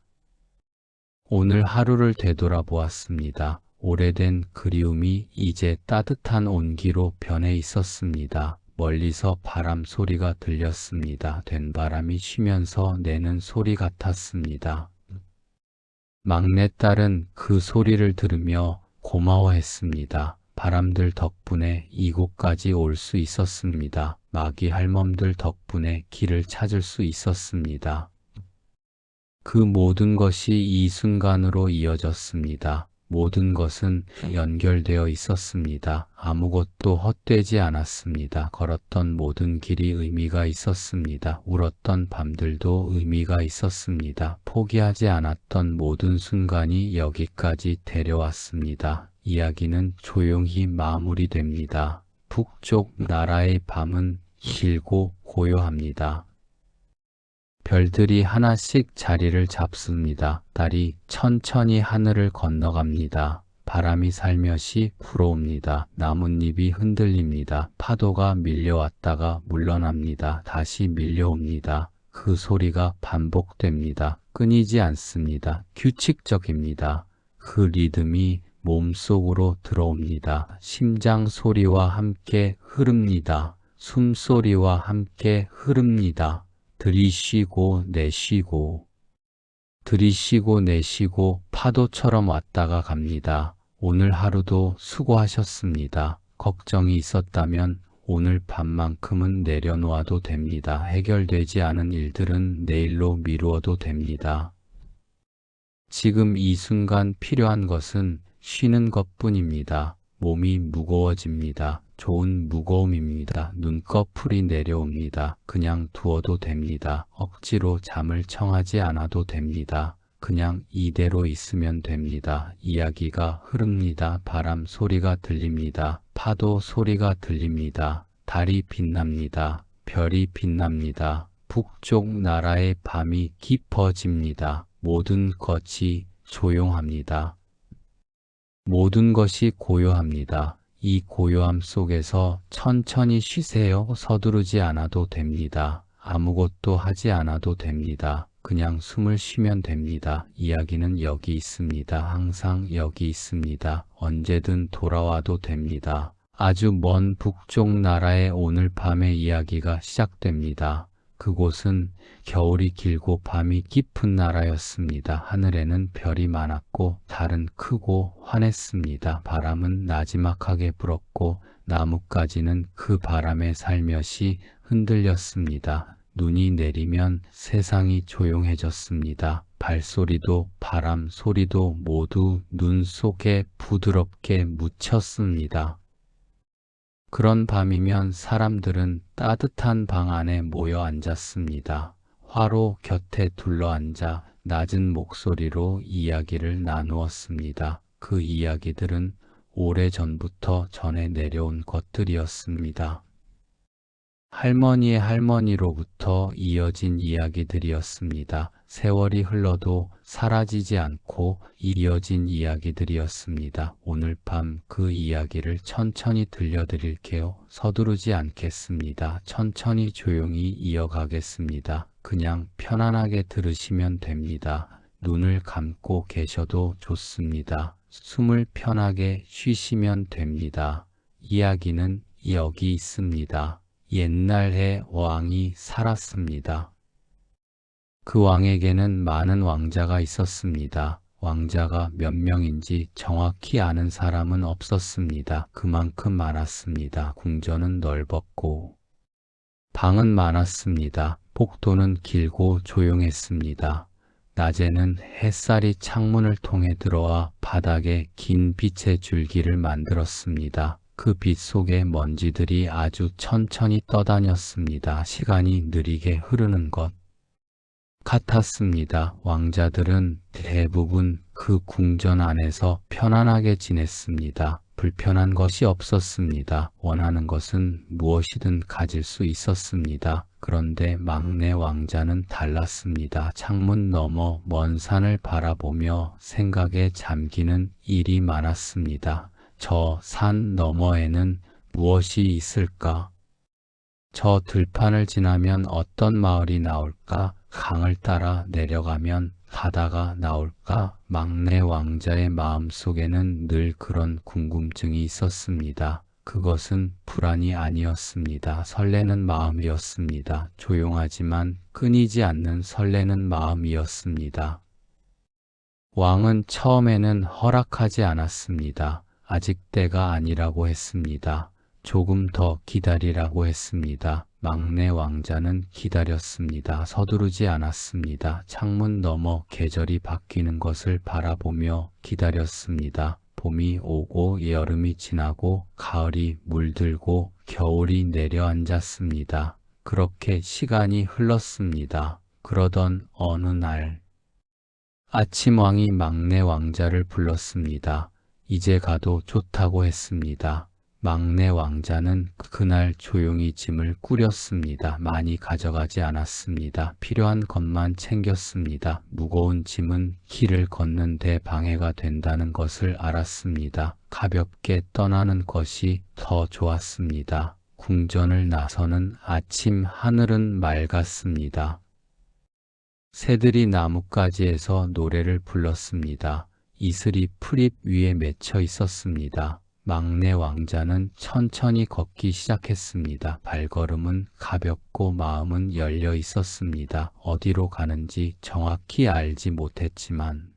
오늘 하루를 되돌아보았습니다. 오래된 그리움이 이제 따뜻한 온기로 변해 있었습니다. 멀리서 바람 소리가 들렸습니다. 된바람이 쉬면서 내는 소리 같았습니다. 막내딸은 그 소리를 들으며 고마워했습니다. 바람들 덕분에 이곳까지 올 수 있었습니다. 마귀 할멈들 덕분에 길을 찾을 수 있었습니다. 그 모든 것이 이 순간으로 이어졌습니다. 모든 것은 연결되어 있었습니다. 아무것도 헛되지 않았습니다. 걸었던 모든 길이 의미가 있었습니다. 울었던 밤들도 의미가 있었습니다. 포기하지 않았던 모든 순간이 여기까지 데려왔습니다. 이야기는 조용히 마무리됩니다. 북쪽 나라의 밤은 길고 고요합니다. 별들이 하나씩 자리를 잡습니다. 달이 천천히 하늘을 건너갑니다. 바람이 살며시 불어옵니다. 나뭇잎이 흔들립니다. 파도가 밀려왔다가 물러납니다. 다시 밀려옵니다. 그 소리가 반복됩니다. 끊이지 않습니다. 규칙적입니다. 그 리듬이 몸속으로 들어옵니다. 심장 소리와 함께 흐릅니다. 숨소리와 함께 흐릅니다. 들이쉬고 내쉬고 들이쉬고 내쉬고 파도처럼 왔다가 갑니다. 오늘 하루도 수고하셨습니다. 걱정이 있었다면 오늘 밤만큼은 내려놓아도 됩니다. 해결되지 않은 일들은 내일로 미루어도 됩니다. 지금 이 순간 필요한 것은 쉬는 것뿐입니다. 몸이 무거워집니다. 좋은 무거움입니다. 눈꺼풀이 내려옵니다. 그냥 두어도 됩니다. 억지로 잠을 청하지 않아도 됩니다. 그냥 이대로 있으면 됩니다. 이야기가 흐릅니다. 바람 소리가 들립니다. 파도 소리가 들립니다. 달이 빛납니다. 별이 빛납니다. 북쪽 나라의 밤이 깊어집니다. 모든 것이 조용합니다. 모든 것이 고요합니다. 이 고요함 속에서 천천히 쉬세요. 서두르지 않아도 됩니다. 아무것도 하지 않아도 됩니다. 그냥 숨을 쉬면 됩니다. 이야기는 여기 있습니다. 항상 여기 있습니다. 언제든 돌아와도 됩니다. 아주 먼 북쪽 나라의 오늘 밤의 이야기가 시작됩니다. 그곳은 겨울이 길고 밤이 깊은 나라였습니다. 하늘에는 별이 많았고 달은 크고 환했습니다. 바람은 나지막하게 불었고 나뭇가지는 그 바람에 살며시 흔들렸습니다. 눈이 내리면 세상이 조용해졌습니다. 발소리도 바람 소리도 모두 눈 속에 부드럽게 묻혔습니다. 그런 밤이면 사람들은 따뜻한 방 안에 모여 앉았습니다. 화로 곁에 둘러앉아 낮은 목소리로 이야기를 나누었습니다. 그 이야기들은 오래전부터 전해 내려온 것들이었습니다. 할머니의 할머니로부터 이어진 이야기들이었습니다. 세월이 흘러도 사라지지 않고 이어진 이야기들이었습니다. 오늘 밤 그 이야기를 천천히 들려드릴게요. 서두르지 않겠습니다. 천천히 조용히 이어가겠습니다. 그냥 편안하게 들으시면 됩니다. 눈을 감고 계셔도 좋습니다. 숨을 편하게 쉬시면 됩니다. 이야기는 여기 있습니다. 옛날에 왕이 살았습니다. 그 왕에게는 많은 왕자가 있었습니다. 왕자가 몇 명인지 정확히 아는 사람은 없었습니다. 그만큼 많았습니다. 궁전은 넓었고 방은 많았습니다. 복도는 길고 조용했습니다. 낮에는 햇살이 창문을 통해 들어와 바닥에 긴 빛의 줄기를 만들었습니다. 그 빛 속에 먼지들이 아주 천천히 떠다녔습니다. 시간이 느리게 흐르는 것 같았습니다. 왕자들은 대부분 그 궁전 안에서 편안하게 지냈습니다. 불편한 것이 없었습니다. 원하는 것은 무엇이든 가질 수 있었습니다. 그런데 막내 왕자는 달랐습니다. 창문 너머 먼 산을 바라보며 생각에 잠기는 일이 많았습니다. 저 산 너머에는 무엇이 있을까? 저 들판을 지나면 어떤 마을이 나올까? 강을 따라 내려가면 바다가 나올까? 막내 왕자의 마음속에는 늘 그런 궁금증이 있었습니다. 그것은 불안이 아니었습니다. 설레는 마음이었습니다. 조용하지만 끊이지 않는 설레는 마음이었습니다. 왕은 처음에는 허락하지 않았습니다. 아직 때가 아니라고 했습니다. 조금 더 기다리라고 했습니다. 막내 왕자는 기다렸습니다. 서두르지 않았습니다. 창문 너머 계절이 바뀌는 것을 바라보며 기다렸습니다. 봄이 오고 여름이 지나고 가을이 물들고 겨울이 내려앉았습니다. 그렇게 시간이 흘렀습니다. 그러던 어느 날 아침왕이 막내 왕자를 불렀습니다. 이제 가도 좋다고 했습니다. 막내 왕자는 그날 조용히 짐을 꾸렸습니다. 많이 가져가지 않았습니다. 필요한 것만 챙겼습니다. 무거운 짐은 길을 걷는 데 방해가 된다는 것을 알았습니다. 가볍게 떠나는 것이 더 좋았습니다. 궁전을 나서는 아침 하늘은 맑았습니다. 새들이 나뭇가지에서 노래를 불렀습니다. 이슬이 풀잎 위에 맺혀 있었습니다. 막내 왕자는 천천히 걷기 시작했습니다. 발걸음은 가볍고 마음은 열려 있었습니다. 어디로 가는지 정확히 알지 못했지만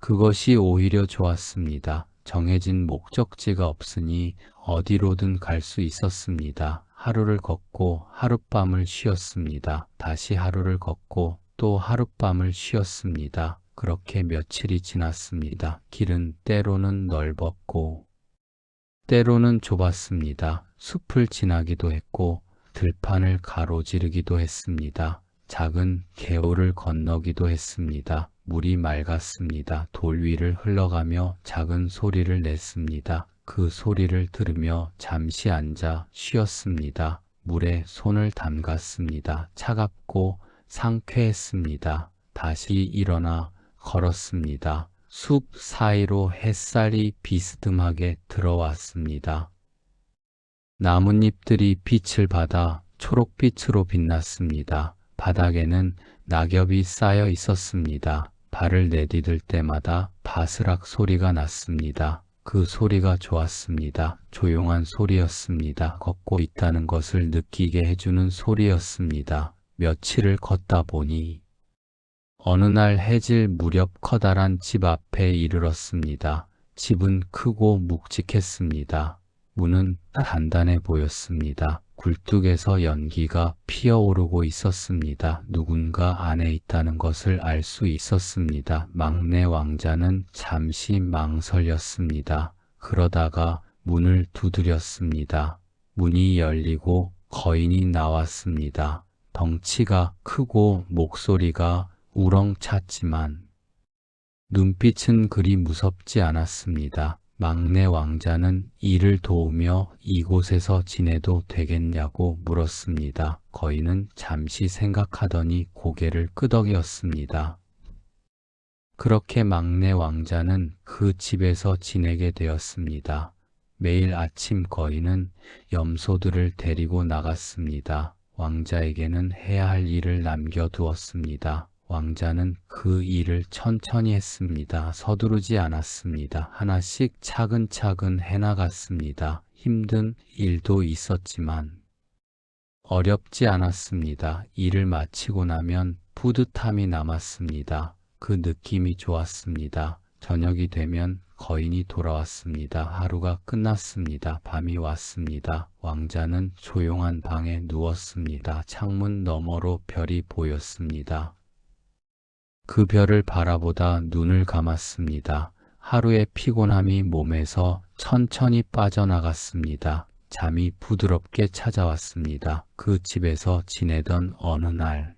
그것이 오히려 좋았습니다. 정해진 목적지가 없으니 어디로든 갈 수 있었습니다. 하루를 걷고 하룻밤을 쉬었습니다. 다시 하루를 걷고 또 하룻밤을 쉬었습니다. 그렇게 며칠이 지났습니다. 길은 때로는 넓었고 때로는 좁았습니다. 숲을 지나기도 했고 들판을 가로지르기도 했습니다. 작은 개울을 건너기도 했습니다. 물이 맑았습니다. 돌 위를 흘러가며 작은 소리를 냈습니다. 그 소리를 들으며 잠시 앉아 쉬었습니다. 물에 손을 담갔습니다. 차갑고 상쾌했습니다. 다시 일어나 걸었습니다. 숲 사이로 햇살이 비스듬하게 들어왔습니다. 나뭇잎들이 빛을 받아 초록빛으로 빛났습니다. 바닥에는 낙엽이 쌓여 있었습니다. 발을 내디딜 때마다 바스락 소리가 났습니다. 그 소리가 좋았습니다. 조용한 소리였습니다. 걷고 있다는 것을 느끼게 해주는 소리였습니다. 며칠을 걷다 보니 어느 날 해질 무렵 커다란 집 앞에 이르렀습니다. 집은 크고 묵직했습니다. 문은 단단해 보였습니다. 굴뚝에서 연기가 피어오르고 있었습니다. 누군가 안에 있다는 것을 알 수 있었습니다. 막내 왕자는 잠시 망설였습니다. 그러다가 문을 두드렸습니다. 문이 열리고 거인이 나왔습니다. 덩치가 크고 목소리가 우렁찼지만 눈빛은 그리 무섭지 않았습니다. 막내 왕자는 이를 도우며 이곳에서 지내도 되겠냐고 물었습니다. 거인은 잠시 생각하더니 고개를 끄덕였습니다. 그렇게 막내 왕자는 그 집에서 지내게 되었습니다. 매일 아침 거인은 염소들을 데리고 나갔습니다. 왕자에게는 해야 할 일을 남겨두었습니다. 왕자는 그 일을 천천히 했습니다. 서두르지 않았습니다. 하나씩 차근차근 해나갔습니다. 힘든 일도 있었지만 어렵지 않았습니다. 일을 마치고 나면 뿌듯함이 남았습니다. 그 느낌이 좋았습니다. 저녁이 되면 거인이 돌아왔습니다. 하루가 끝났습니다. 밤이 왔습니다. 왕자는 조용한 방에 누웠습니다. 창문 너머로 별이 보였습니다. 그 별을 바라보다 눈을 감았습니다. 하루의 피곤함이 몸에서 천천히 빠져나갔습니다. 잠이 부드럽게 찾아왔습니다. 그 집에서 지내던 어느 날,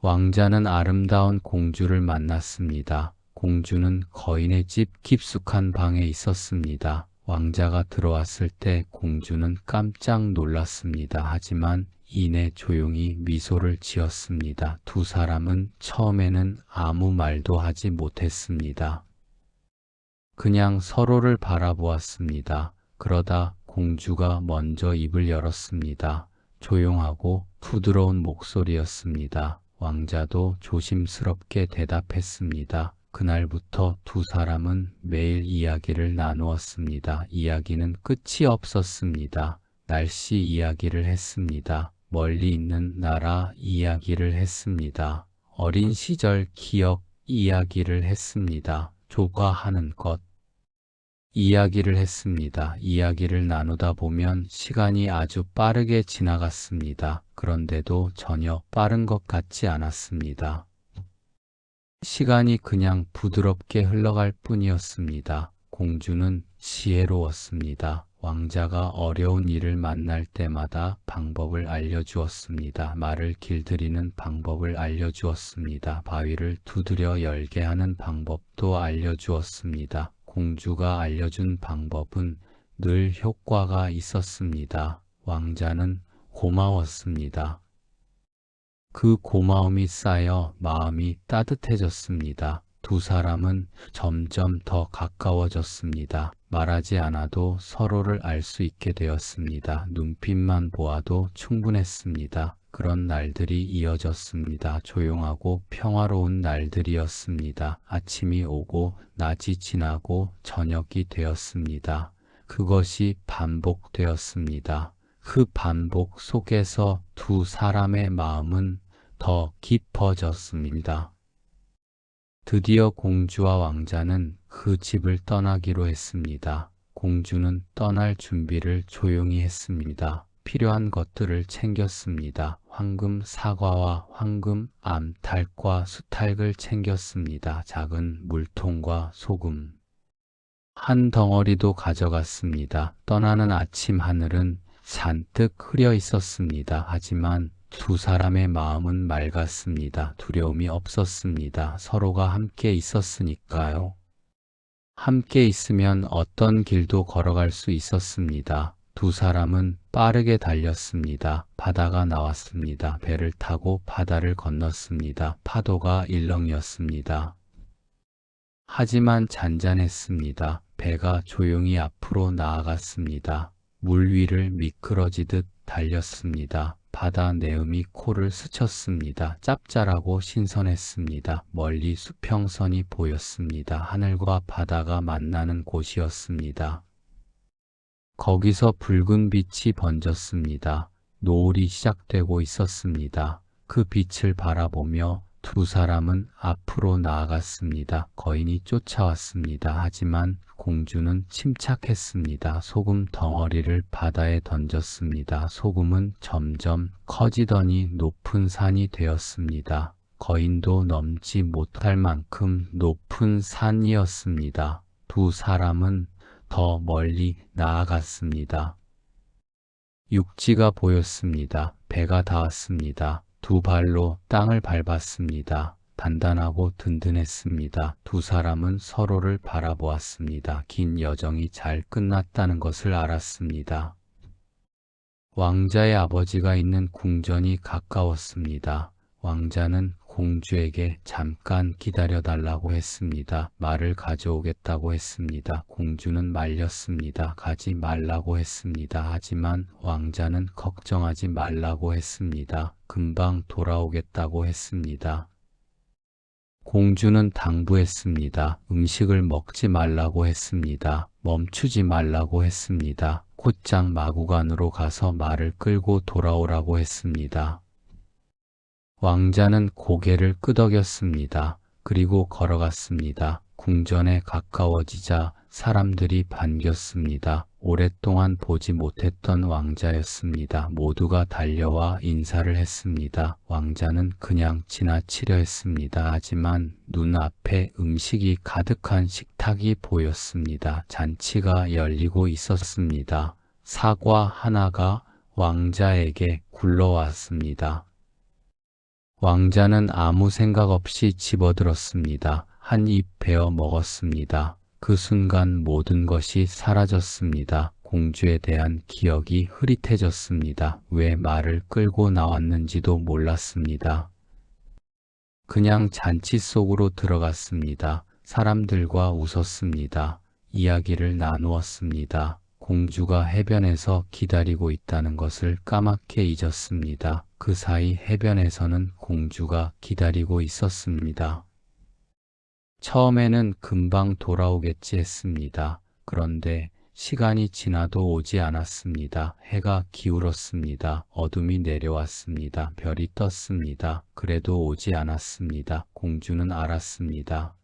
왕자는 아름다운 공주를 만났습니다. 공주는 거인의 집 깊숙한 방에 있었습니다. 왕자가 들어왔을 때 공주는 깜짝 놀랐습니다. 하지만 이내 조용히 미소를 지었습니다. 두 사람은 처음에는 아무 말도 하지 못했습니다. 그냥 서로를 바라보았습니다. 그러다 공주가 먼저 입을 열었습니다. 조용하고 부드러운 목소리였습니다. 왕자도 조심스럽게 대답했습니다. 그날부터 두 사람은 매일 이야기를 나누었습니다. 이야기는 끝이 없었습니다. 날씨 이야기를 했습니다. 멀리 있는 나라 이야기를 했습니다. 어린 시절 기억 이야기를 했습니다. 좋아하는 것 이야기를 했습니다. 이야기를 나누다 보면 시간이 아주 빠르게 지나갔습니다. 그런데도 전혀 빠른 것 같지 않았습니다. 시간이 그냥 부드럽게 흘러갈 뿐이었습니다. 공주는 지혜로웠습니다. 왕자가 어려운 일을 만날 때마다 방법을 알려주었습니다. 말을 길들이는 방법을 알려주었습니다. 바위를 두드려 열게 하는 방법도 알려주었습니다. 공주가 알려준 방법은 늘 효과가 있었습니다. 왕자는 고마웠습니다. 그 고마움이 쌓여 마음이 따뜻해졌습니다. 두 사람은 점점 더 가까워졌습니다. 말하지 않아도 서로를 알 수 있게 되었습니다. 눈빛만 보아도 충분했습니다. 그런 날들이 이어졌습니다. 조용하고 평화로운 날들이었습니다. 아침이 오고 낮이 지나고 저녁이 되었습니다. 그것이 반복되었습니다. 그 반복 속에서 두 사람의 마음은 더 깊어졌습니다. 드디어 공주와 왕자는 그 집을 떠나기로 했습니다. 공주는 떠날 준비를 조용히 했습니다. 필요한 것들을 챙겼습니다. 황금 사과와 황금 암탉과 수탉을 챙겼습니다. 작은 물통과 소금 한 덩어리도 가져갔습니다. 떠나는 아침 하늘은 잔뜩 흐려 있었습니다. 하지만 두 사람의 마음은 맑았습니다. 두려움이 없었습니다. 서로가 함께 있었으니까요. 함께 있으면 어떤 길도 걸어갈 수 있었습니다. 두 사람은 빠르게 달렸습니다. 바다가 나왔습니다. 배를 타고 바다를 건넜습니다. 파도가 일렁이었습니다. 하지만 잔잔했습니다. 배가 조용히 앞으로 나아갔습니다. 물 위를 미끄러지듯 달렸습니다. 바다 내음이 코를 스쳤습니다. 짭짤하고 신선했습니다. 멀리 수평선이 보였습니다. 하늘과 바다가 만나는 곳이었습니다. 거기서 붉은 빛이 번졌습니다. 노을이 시작되고 있었습니다. 그 빛을 바라보며 두 사람은 앞으로 나아갔습니다. 거인이 쫓아왔습니다. 하지만 공주는 침착했습니다. 소금 덩어리를 바다에 던졌습니다. 소금은 점점 커지더니 높은 산이 되었습니다. 거인도 넘지 못할 만큼 높은 산이었습니다. 두 사람은 더 멀리 나아갔습니다. 육지가 보였습니다. 배가 닿았습니다. 두 발로 땅을 밟았습니다. 단단하고 든든했습니다. 두 사람은 서로를 바라보았습니다. 긴 여정이 잘 끝났다는 것을 알았습니다. 왕자의 아버지가 있는 궁전이 가까웠습니다. 왕자는 공주에게 잠깐 기다려달라고 했습니다. 말을 가져오겠다고 했습니다. 공주는 말렸습니다. 가지 말라고 했습니다. 하지만 왕자는 걱정하지 말라고 했습니다. 금방 돌아오겠다고 했습니다. 공주는 당부했습니다. 음식을 먹지 말라고 했습니다. 멈추지 말라고 했습니다. 곧장 마구간으로 가서 말을 끌고 돌아오라고 했습니다. 왕자는 고개를 끄덕였습니다. 그리고 걸어갔습니다. 궁전에 가까워지자 사람들이 반겼습니다. 오랫동안 보지 못했던 왕자였습니다. 모두가 달려와 인사를 했습니다. 왕자는 그냥 지나치려 했습니다. 하지만 눈앞에 음식이 가득한 식탁이 보였습니다. 잔치가 열리고 있었습니다. 사과 하나가 왕자에게 굴러왔습니다. 왕자는 아무 생각 없이 집어들었습니다. 한 입 베어 먹었습니다. 그 순간 모든 것이 사라졌습니다. 공주에 대한 기억이 흐릿해졌습니다. 왜 말을 끌고 나왔는지도 몰랐습니다. 그냥 잔치 속으로 들어갔습니다. 사람들과 웃었습니다. 이야기를 나누었습니다. 공주가 해변에서 기다리고 있다는 것을 까맣게 잊었습니다. 그 사이 해변에서는 공주가 기다리고 있었습니다. 처음에는 금방 돌아오겠지 했습니다. 그런데 시간이 지나도 오지 않았습니다. 해가 기울었습니다. 어둠이 내려왔습니다. 별이 떴습니다. 그래도 오지 않았습니다. 공주는 알았습니다.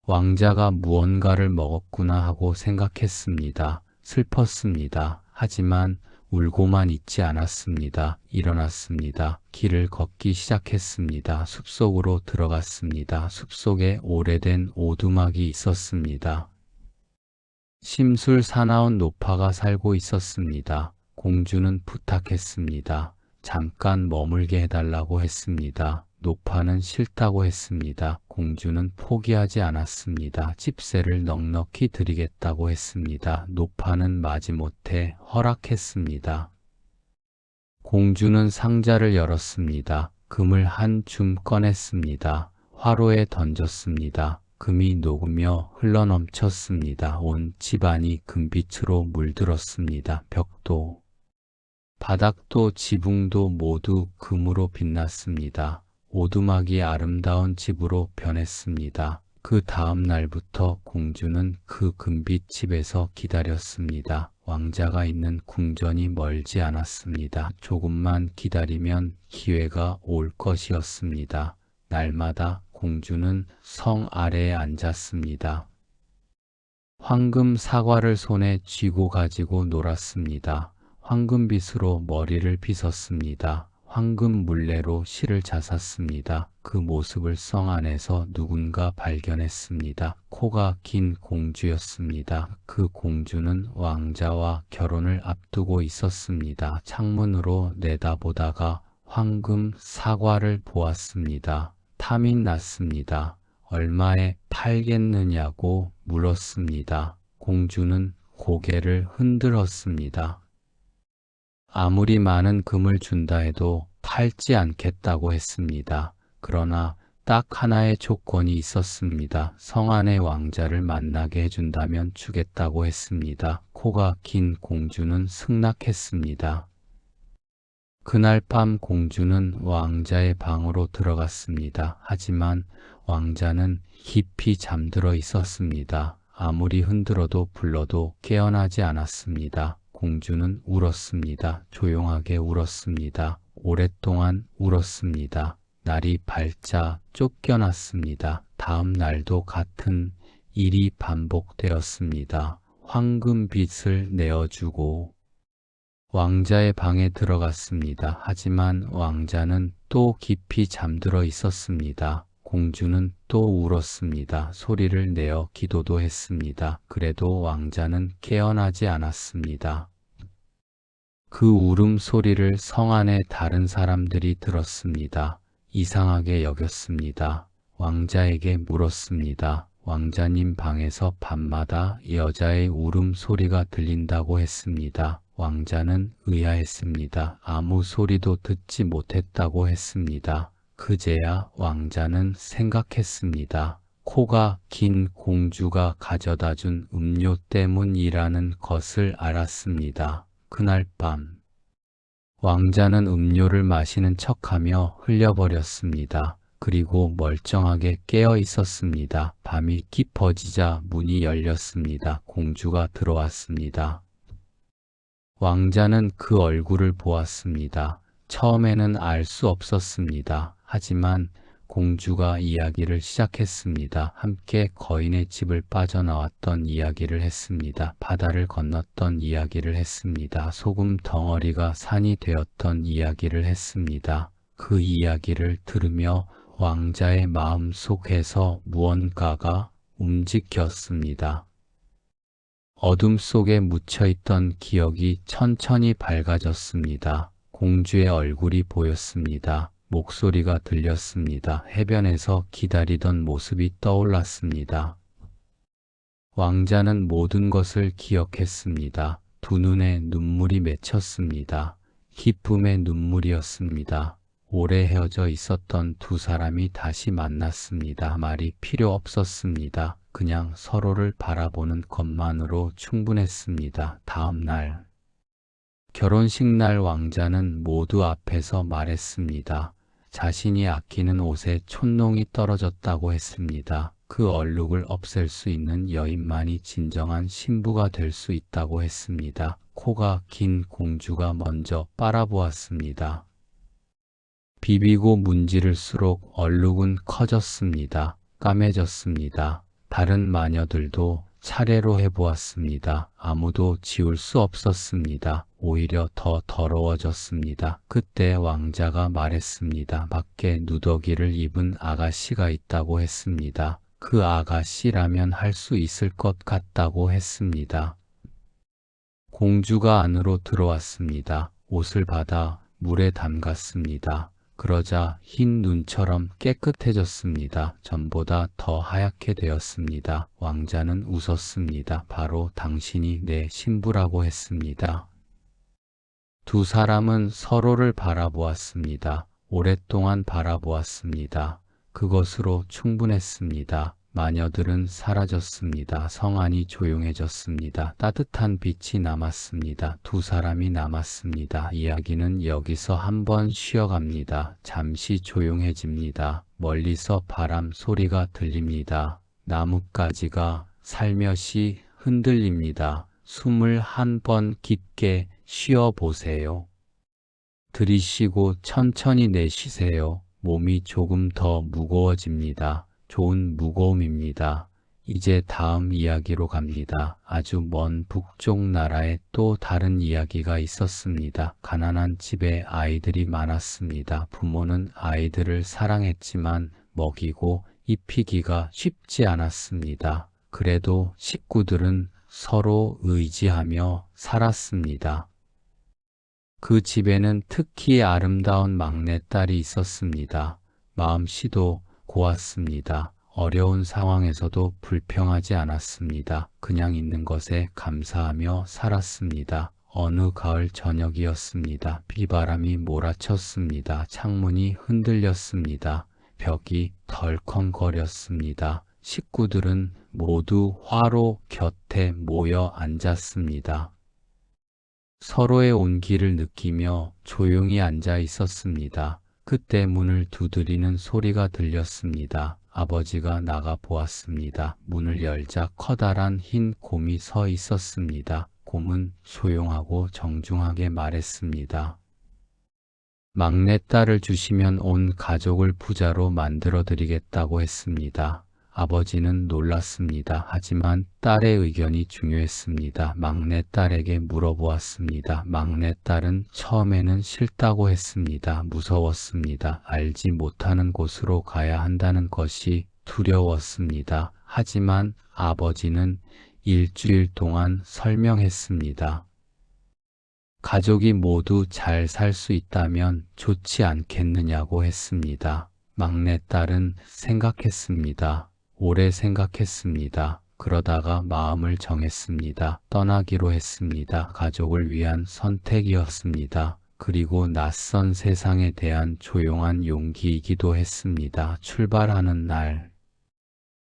왕자가 무언가를 먹었구나 하고 생각했습니다. 슬펐습니다. 하지만 울고만 있지 않았습니다. 일어났습니다. 길을 걷기 시작했습니다. 숲속으로 들어갔습니다. 숲속에 오래된 오두막이 있었습니다. 심술 사나운 노파가 살고 있었습니다. 공주는 부탁했습니다. 잠깐 머물게 해달라고 했습니다. 노파는 싫다고 했습니다. 공주는 포기하지 않았습니다. 집세를 넉넉히 드리겠다고 했습니다. 노파는 마지못해 허락했습니다. 공주는 상자를 열었습니다. 금을 한 줌 꺼냈습니다. 화로에 던졌습니다. 금이 녹으며 흘러넘쳤습니다. 온 집안이 금빛으로 물들었습니다. 벽도, 바닥도 지붕도 모두 금으로 빛났습니다. 오두막이 아름다운 집으로 변했습니다. 그 다음 날부터 공주는 그 금빛 집에서 기다렸습니다. 왕자가 있는 궁전이 멀지 않았습니다. 조금만 기다리면 기회가 올 것이었습니다. 날마다 공주는 성 아래에 앉았습니다. 황금 사과를 손에 쥐고 가지고 놀았습니다. 황금빗으로 머리를 빗었습니다. 황금 물레로 실을 자샀습니다. 그 모습을 성 안에서 누군가 발견했습니다. 코가 긴 공주였습니다. 그 공주는 왕자와 결혼을 앞두고 있었습니다. 창문으로 내다보다가 황금 사과를 보았습니다. 탐이 났습니다. 얼마에 팔겠느냐고 물었습니다. 공주는 고개를 흔들었습니다. 아무리 많은 금을 준다 해도 팔지 않겠다고 했습니다. 그러나 딱 하나의 조건이 있었습니다. 성 안의 왕자를 만나게 해준다면 주겠다고 했습니다. 코가 긴 공주는 승낙했습니다. 그날 밤 공주는 왕자의 방으로 들어갔습니다. 하지만 왕자는 깊이 잠들어 있었습니다. 아무리 흔들어도 불러도 깨어나지 않았습니다. 공주는 울었습니다. 조용하게 울었습니다. 오랫동안 울었습니다. 날이 밝자 쫓겨났습니다. 다음 날도 같은 일이 반복되었습니다. 황금빛을 내어주고 왕자의 방에 들어갔습니다. 하지만 왕자는 또 깊이 잠들어 있었습니다. 공주는 또 울었습니다. 소리를 내어 기도도 했습니다. 그래도 왕자는 깨어나지 않았습니다. 그 울음소리를 성 안의 다른 사람들이 들었습니다. 이상하게 여겼습니다. 왕자에게 물었습니다. 왕자님 방에서 밤마다 여자의 울음소리가 들린다고 했습니다. 왕자는 의아했습니다. 아무 소리도 듣지 못했다고 했습니다. 그제야 왕자는 생각했습니다. 코가 긴 공주가 가져다준 음료 때문이라는 것을 알았습니다. 그날 밤 왕자는 음료를 마시는 척하며 흘려버렸습니다. 그리고 멀쩡하게 깨어 있었습니다. 밤이 깊어지자 문이 열렸습니다. 공주가 들어왔습니다. 왕자는 그 얼굴을 보았습니다. 처음에는 알 수 없었습니다. 하지만 공주가 이야기를 시작했습니다. 함께 거인의 집을 빠져나왔던 이야기를 했습니다. 바다를 건넜던 이야기를 했습니다. 소금 덩어리가 산이 되었던 이야기를 했습니다. 그 이야기를 들으며 왕자의 마음 속에서 무언가가 움직였습니다. 어둠 속에 묻혀있던 기억이 천천히 밝아졌습니다. 공주의 얼굴이 보였습니다. 목소리가 들렸습니다. 해변에서 기다리던 모습이 떠올랐습니다. 왕자는 모든 것을 기억했습니다. 두 눈에 눈물이 맺혔습니다. 기쁨의 눈물이었습니다. 오래 헤어져 있었던 두 사람이 다시 만났습니다. 말이 필요 없었습니다. 그냥 서로를 바라보는 것만으로 충분했습니다. 다음 날 결혼식 날 왕자는 모두 앞에서 말했습니다. 자신이 아끼는 옷에 촌농이 떨어졌다고 했습니다. 그 얼룩을 없앨 수 있는 여인만이 진정한 신부가 될 수 있다고 했습니다. 코가 긴 공주가 먼저 빨아보았습니다. 비비고 문지를수록 얼룩은 커졌습니다. 까매졌습니다. 다른 마녀들도 차례로 해보았습니다. 아무도 지울 수 없었습니다. 오히려 더 더러워졌습니다. 그때 왕자가 말했습니다. 밖에 누더기를 입은 아가씨가 있다고 했습니다. 그 아가씨라면 할 수 있을 것 같다고 했습니다. 공주가 안으로 들어왔습니다. 옷을 받아 물에 담갔습니다. 그러자 흰 눈처럼 깨끗해졌습니다. 전보다 더 하얗게 되었습니다. 왕자는 웃었습니다. 바로 당신이 내 신부라고 했습니다. 두 사람은 서로를 바라보았습니다. 오랫동안 바라보았습니다. 그것으로 충분했습니다. 마녀들은 사라졌습니다. 성 안이 조용해졌습니다. 따뜻한 빛이 남았습니다. 두 사람이 남았습니다. 이야기는 여기서 한번 쉬어갑니다. 잠시 조용해집니다. 멀리서 바람 소리가 들립니다. 나뭇가지가 살며시 흔들립니다. 숨을 한 번 깊게 쉬어보세요. 들이쉬고 천천히 내쉬세요. 몸이 조금 더 무거워집니다. 좋은 무거움입니다. 이제 다음 이야기로 갑니다. 아주 먼 북쪽 나라에 또 다른 이야기가 있었습니다. 가난한 집에 아이들이 많았습니다. 부모는 아이들을 사랑했지만 먹이고 입히기가 쉽지 않았습니다. 그래도 식구들은 서로 의지하며 살았습니다. 그 집에는 특히 아름다운 막내딸이 있었습니다. 마음씨도 고왔습니다. 어려운 상황에서도 불평하지 않았습니다. 그냥 있는 것에 감사하며 살았습니다. 어느 가을 저녁이었습니다. 비바람이 몰아쳤습니다. 창문이 흔들렸습니다. 벽이 덜컹거렸습니다. 식구들은 모두 화로 곁에 모여 앉았습니다. 서로의 온기를 느끼며 조용히 앉아 있었습니다. 그때 문을 두드리는 소리가 들렸습니다. 아버지가 나가 보았습니다. 문을 열자 커다란 흰 곰이 서 있었습니다. 곰은 조용하고 정중하게 말했습니다. 막내딸을 주시면 온 가족을 부자로 만들어 드리겠다고 했습니다. 아버지는 놀랐습니다. 하지만 딸의 의견이 중요했습니다. 막내딸에게 물어보았습니다. 막내딸은 처음에는 싫다고 했습니다. 무서웠습니다. 알지 못하는 곳으로 가야 한다는 것이 두려웠습니다. 하지만 아버지는 일주일 동안 설명했습니다. 가족이 모두 잘 살 수 있다면 좋지 않겠느냐고 했습니다. 막내딸은 생각했습니다. 오래 생각했습니다. 그러다가 마음을 정했습니다. 떠나기로 했습니다. 가족을 위한 선택이었습니다. 그리고 낯선 세상에 대한 조용한 용기이기도 했습니다. 출발하는 날.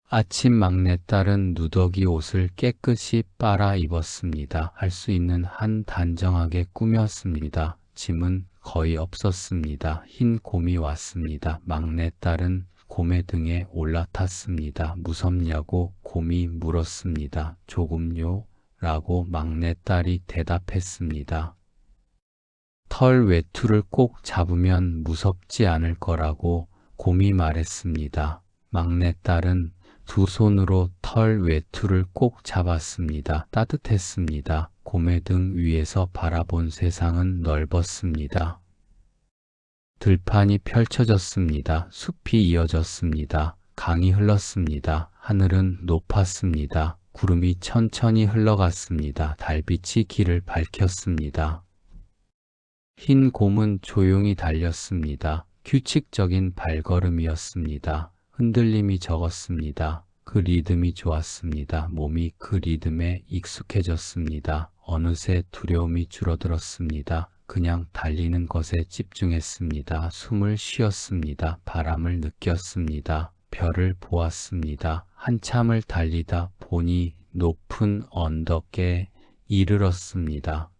아침 막내딸은 누더기 옷을 깨끗이 빨아 입었습니다. 할 수 있는 한 단정하게 꾸몄습니다. 짐은 거의 없었습니다. 흰 곰이 왔습니다. 막내딸은 곰의 등에 올라탔습니다. 무섭냐고 곰이 물었습니다. 조금요? 라고 막내딸이 대답했습니다. 털 외투를 꼭 잡으면 무섭지 않을 거라고 곰이 말했습니다. 막내딸은 두 손으로 털 외투를 꼭 잡았습니다. 따뜻했습니다. 곰의 등 위에서 바라본 세상은 넓었습니다. 들판이 펼쳐졌습니다. 숲이 이어졌습니다. 강이 흘렀습니다. 하늘은 높았습니다. 구름이 천천히 흘러갔습니다. 달빛이 길을 밝혔습니다. 흰 곰은 조용히 달렸습니다. 규칙적인 발걸음이었습니다. 흔들림이 적었습니다. 그 리듬이 좋았습니다. 몸이 그 리듬에 익숙해졌습니다. 어느새 두려움이 줄어들었습니다. 그냥 달리는 것에 집중했습니다. 숨을 쉬었습니다. 바람을 느꼈습니다. 별을 보았습니다. 한참을 달리다 보니 높은 언덕에 이르렀습니다.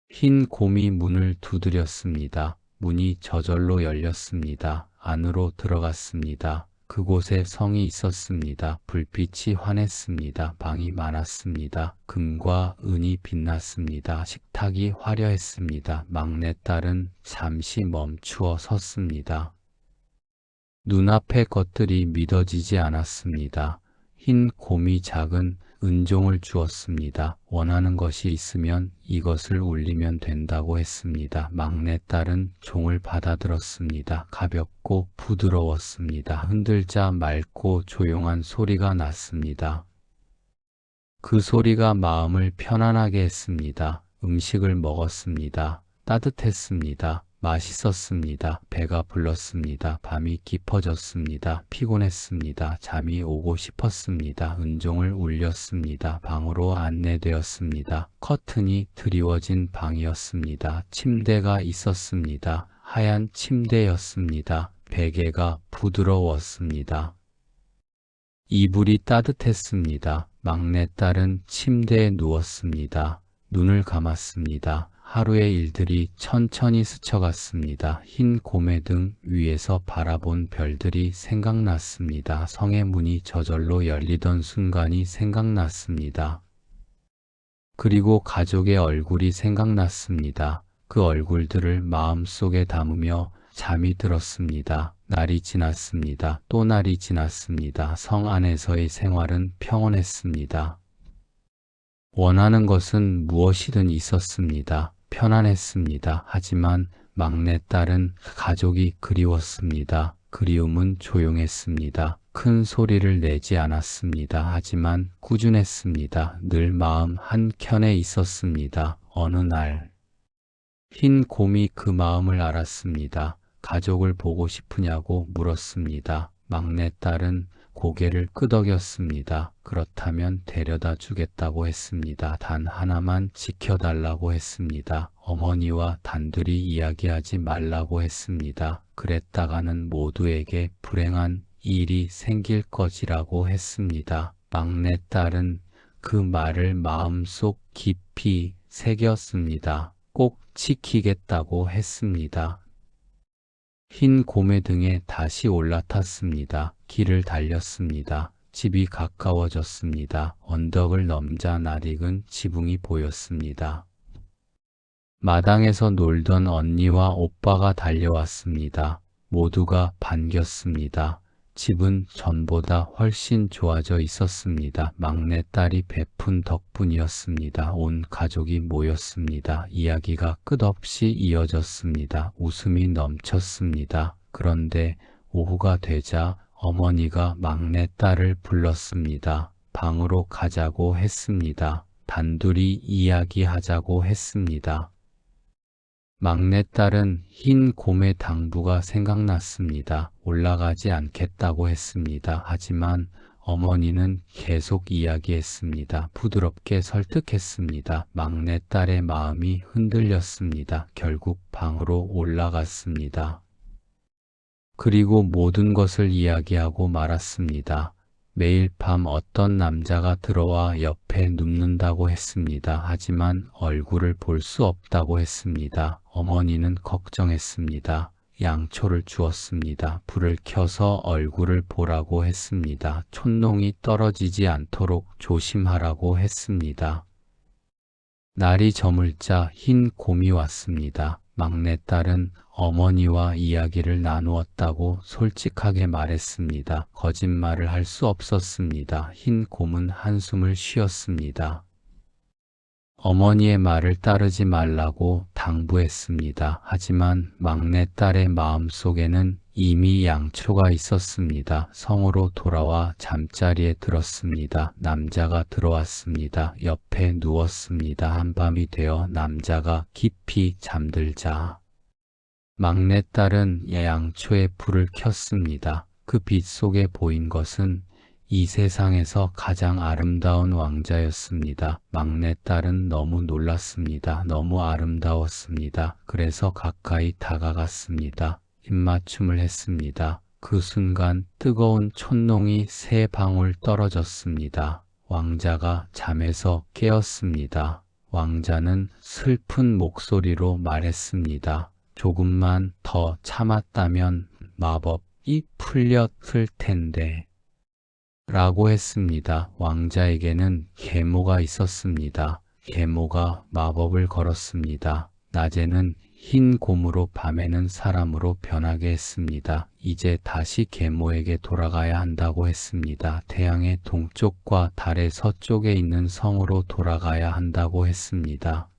흰 곰이 문을 두드렸습니다. 문이 저절로 열렸습니다. 안으로 들어갔습니다. 그곳에 성이 있었습니다. 불빛이 환했습니다. 방이 많았습니다. 금과 은이 빛났습니다. 식탁이 화려했습니다. 막내딸은 잠시 멈추어 섰습니다. 눈앞의 것들이 믿어지지 않았습니다. 흰 곰이 작은 은종을 주었습니다. 원하는 것이 있으면 이것을 울리면 된다고 했습니다. 막내딸은 종을 받아들었습니다. 가볍고 부드러웠습니다. 흔들자 맑고 조용한 소리가 났습니다. 그 소리가 마음을 편안하게 했습니다. 음식을 먹었습니다. 따뜻했습니다. 맛있었습니다. 배가 불렀습니다. 밤이 깊어졌습니다. 피곤했습니다. 잠이 오고 싶었습니다. 은종을 울렸습니다. 방으로 안내되었습니다. 커튼이 드리워진 방이었습니다. 침대가 있었습니다. 하얀 침대였습니다. 베개가 부드러웠습니다. 이불이 따뜻했습니다. 막내딸은 침대에 누웠습니다. 눈을 감았습니다. 하루의 일들이 천천히 스쳐갔습니다. 흰 곰의 등 위에서 바라본 별들이 생각났습니다. 성의 문이 저절로 열리던 순간이 생각났습니다. 그리고 가족의 얼굴이 생각났습니다. 그 얼굴들을 마음속에 담으며 잠이 들었습니다. 날이 지났습니다. 또 날이 지났습니다. 성 안에서의 생활은 평온했습니다. 원하는 것은 무엇이든 있었습니다. 편안했습니다. 하지만 막내딸은 가족이 그리웠습니다. 그리움은 조용했습니다. 큰 소리를 내지 않았습니다. 하지만 꾸준했습니다. 늘 마음 한켠에 있었습니다. 어느 날, 흰 곰이 그 마음을 알았습니다. 가족을 보고 싶으냐고 물었습니다. 막내딸은 고개를 끄덕였습니다. 그렇다면 데려다 주겠다고 했습니다. 단 하나만 지켜달라고 했습니다. 어머니와 단둘이 이야기하지 말라고 했습니다. 그랬다가는 모두에게 불행한 일이 생길 것이라고 했습니다. 막내딸은 그 말을 마음속 깊이 새겼습니다. 꼭 지키겠다고 했습니다. 흰 곰의 등에 다시 올라탔습니다. 길을 달렸습니다. 집이 가까워졌습니다. 언덕을 넘자 낯익은 지붕이 보였습니다. 마당에서 놀던 언니와 오빠가 달려왔습니다. 모두가 반겼습니다. 집은 전보다 훨씬 좋아져 있었습니다. 막내딸이 베푼 덕분이었습니다. 온 가족이 모였습니다. 이야기가 끝없이 이어졌습니다. 웃음이 넘쳤습니다. 그런데 오후가 되자 어머니가 막내딸을 불렀습니다. 방으로 가자고 했습니다. 단둘이 이야기하자고 했습니다. 막내딸은 흰 곰의 당부가 생각났습니다. 올라가지 않겠다고 했습니다. 하지만 어머니는 계속 이야기했습니다. 부드럽게 설득했습니다. 막내딸의 마음이 흔들렸습니다. 결국 방으로 올라갔습니다. 그리고 모든 것을 이야기하고 말았습니다. 매일 밤 어떤 남자가 들어와 옆에 눕는다고 했습니다. 하지만 얼굴을 볼 수 없다고 했습니다. 어머니는 걱정했습니다. 양초를 주었습니다. 불을 켜서 얼굴을 보라고 했습니다. 촛농이 떨어지지 않도록 조심하라고 했습니다. 날이 저물자 흰 곰이 왔습니다. 막내딸은 어머니와 이야기를 나누었다고 솔직하게 말했습니다. 거짓말을 할 수 없었습니다. 흰 곰은 한숨을 쉬었습니다. 어머니의 말을 따르지 말라고 당부했습니다. 하지만 막내딸의 마음속에는 이미 양초가 있었습니다. 성으로 돌아와 잠자리에 들었습니다. 남자가 들어왔습니다. 옆에 누웠습니다. 한밤이 되어 남자가 깊이 잠들자 막내딸은 양초에 불을 켰습니다. 그 빛 속에 보인 것은 이 세상에서 가장 아름다운 왕자였습니다. 막내딸은 너무 놀랐습니다. 너무 아름다웠습니다. 그래서 가까이 다가갔습니다. 입맞춤을 했습니다. 그 순간 뜨거운 촛농이 세 방울 떨어졌습니다. 왕자가 잠에서 깨었습니다. 왕자는 슬픈 목소리로 말했습니다. 조금만 더 참았다면 마법이 풀렸을 텐데 라고 했습니다. 왕자에게는 계모가 있었습니다. 계모가 마법을 걸었습니다. 낮에는 흰 곰으로 밤에는 사람으로 변하게 했습니다. 이제 다시 계모에게 돌아가야 한다고 했습니다. 태양의 동쪽과 달의 서쪽에 있는 성으로 돌아가야 한다고 했습니다.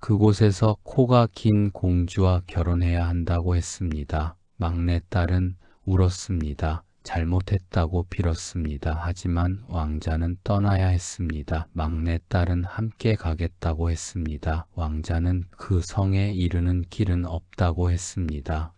그곳에서 코가 긴 공주와 결혼해야 한다고 했습니다. 막내딸은 울었습니다. 잘못했다고 빌었습니다. 하지만 왕자는 떠나야 했습니다. 막내딸은 함께 가겠다고 했습니다. 왕자는 그 성에 이르는 길은 없다고 했습니다.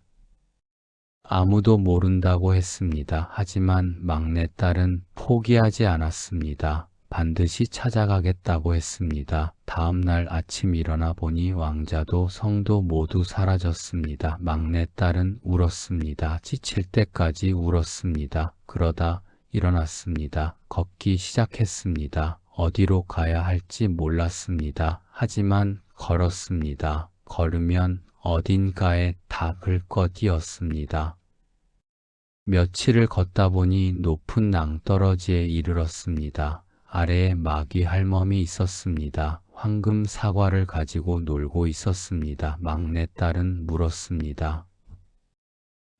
아무도 모른다고 했습니다. 하지만 막내딸은 포기하지 않았습니다. 반드시 찾아가겠다고 했습니다. 다음 날 아침 일어나 보니 왕자도 성도 모두 사라졌습니다. 막내딸은 울었습니다. 지칠 때까지 울었습니다. 그러다 일어났습니다. 걷기 시작했습니다. 어디로 가야 할지 몰랐습니다. 하지만 걸었습니다. 걸으면 어딘가에 닿을 것이었습니다. 며칠을 걷다 보니 높은 낭떠러지에 이르렀습니다. 아래에 마귀 할멈이 있었습니다. 황금 사과를 가지고 놀고 있었습니다. 막내딸은 물었습니다.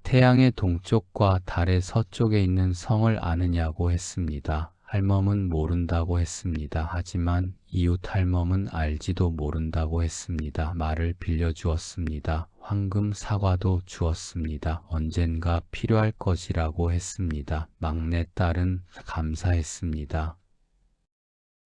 태양의 동쪽과 달의 서쪽에 있는 성을 아느냐고 했습니다. 할멈은 모른다고 했습니다. 하지만 이웃 할멈은 알지도 모른다고 했습니다. 말을 빌려주었습니다. 황금 사과도 주었습니다. 언젠가 필요할 것이라고 했습니다. 막내딸은 감사했습니다.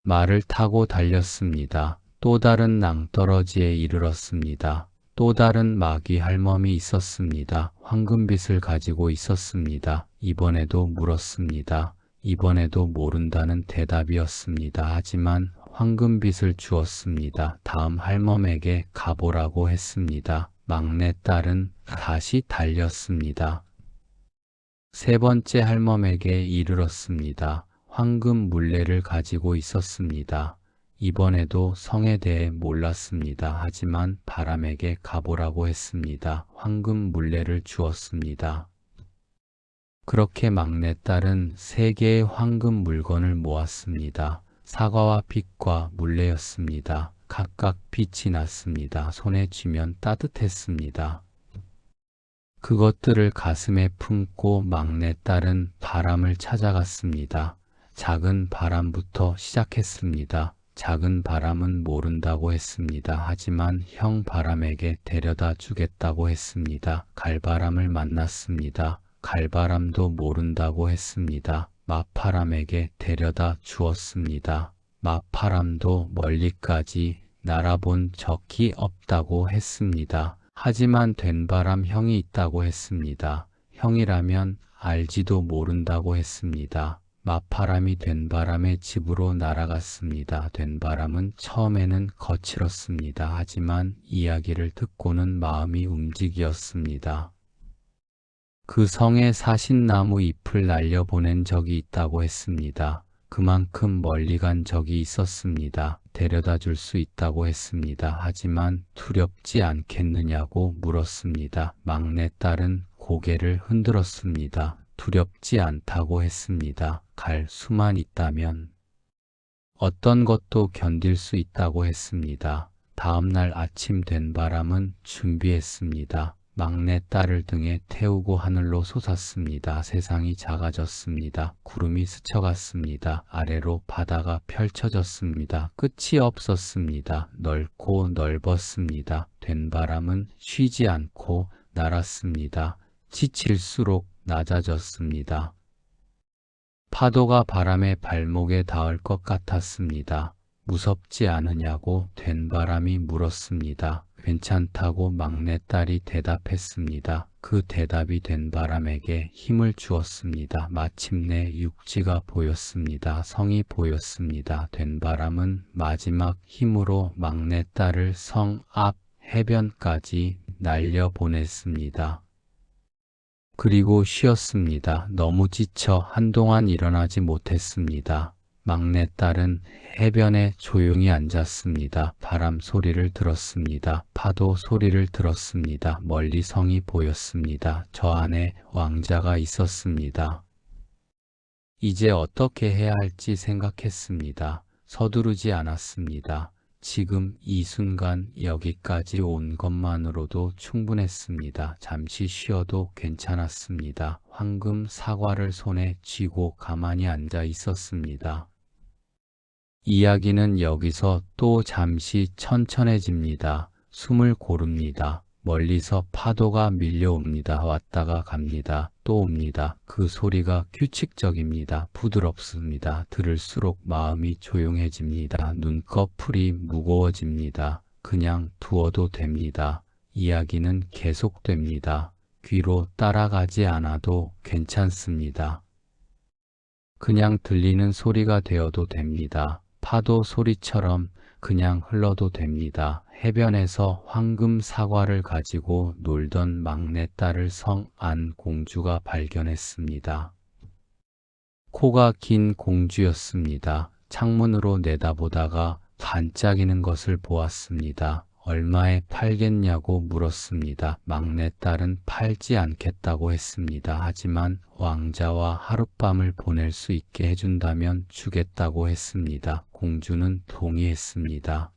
말을 타고 달렸습니다. 또 다른 낭떠러지에 이르렀습니다. 또 다른 마귀 할멈이 있었습니다. 황금빛을 가지고 있었습니다. 이번에도 물었습니다. 이번에도 모른다는 대답이었습니다. 하지만 황금빛을 주었습니다. 다음 할멈에게 가보라고 했습니다. 막내딸은 다시 달렸습니다. 세 번째 할멈에게 이르렀습니다. 황금 물레를 가지고 있었습니다. 이번에도 성에 대해 몰랐습니다. 하지만 바람에게 가보라고 했습니다. 황금 물레를 주었습니다. 그렇게 막내딸은 3개의 황금 물건을 모았습니다. 사과와 빛과 물레였습니다. 각각 빛이 났습니다. 손에 쥐면 따뜻했습니다. 그것들을 가슴에 품고 막내딸은 바람을 찾아갔습니다. 작은 바람부터 시작했습니다. 작은 바람은 모른다고 했습니다. 하지만 형 바람에게 데려다 주겠다고 했습니다. 갈바람을 만났습니다. 갈바람도 모른다고 했습니다. 맞바람에게 데려다 주었습니다. 맞바람도 멀리까지 날아본 적이 없다고 했습니다. 하지만 된바람 형이 있다고 했습니다. 형이라면 알지도 모른다고 했습니다. 맞바람이 된바람의 집으로 날아갔습니다. 된바람은 처음에는 거칠었습니다. 하지만 이야기를 듣고는 마음이 움직였습니다. 그 성에 사신나무 잎을 날려보낸 적이 있다고 했습니다. 그만큼 멀리 간 적이 있었습니다. 데려다 줄 수 있다고 했습니다. 하지만 두렵지 않겠느냐고 물었습니다. 막내딸은 고개를 흔들었습니다. 두렵지 않다고 했습니다. 갈 수만 있다면 어떤 것도 견딜 수 있다고 했습니다. 다음날 아침 된바람은 준비했습니다. 막내딸을 등에 태우고 하늘로 솟았습니다. 세상이 작아졌습니다. 구름이 스쳐갔습니다. 아래로 바다가 펼쳐졌습니다. 끝이 없었습니다. 넓고 넓었습니다. 된바람은 쉬지 않고 날았습니다. 지칠수록 낮아졌습니다. 파도가 바람의 발목에 닿을 것 같았습니다. 무섭지 않으냐고 된바람이 물었습니다. 괜찮다고 막내딸이 대답했습니다. 그 대답이 된바람에게 힘을 주었습니다. 마침내 육지가 보였습니다. 성이 보였습니다. 된바람은 마지막 힘으로 막내딸을 성 앞 해변까지 날려보냈습니다. 그리고 쉬었습니다. 너무 지쳐 한동안 일어나지 못했습니다. 막내딸은 해변에 조용히 앉았습니다. 바람 소리를 들었습니다. 파도 소리를 들었습니다. 멀리 성이 보였습니다. 저 안에 왕자가 있었습니다. 이제 어떻게 해야 할지 생각했습니다. 서두르지 않았습니다. 지금 이 순간 여기까지 온 것만으로도 충분했습니다. 잠시 쉬어도 괜찮았습니다. 황금 사과를 손에 쥐고 가만히 앉아 있었습니다. 이야기는 여기서 또 잠시 천천해집니다. 숨을 고릅니다. 멀리서 파도가 밀려옵니다. 왔다가 갑니다. 또 옵니다. 그 소리가 규칙적입니다. 부드럽습니다. 들을수록 마음이 조용해집니다. 눈꺼풀이 무거워집니다. 그냥 두어도 됩니다. 이야기는 계속됩니다. 귀로 따라가지 않아도 괜찮습니다. 그냥 들리는 소리가 되어도 됩니다. 파도 소리처럼 그냥 흘러도 됩니다. 해변에서 황금 사과를 가지고 놀던 막내딸을 성 안 공주가 발견했습니다. 코가 긴 공주였습니다. 창문으로 내다보다가 반짝이는 것을 보았습니다. 얼마에 팔겠냐고 물었습니다. 막내딸은 팔지 않겠다고 했습니다. 하지만 왕자와 하룻밤을 보낼 수 있게 해준다면 주겠다고 했습니다. 공주는 동의했습니다.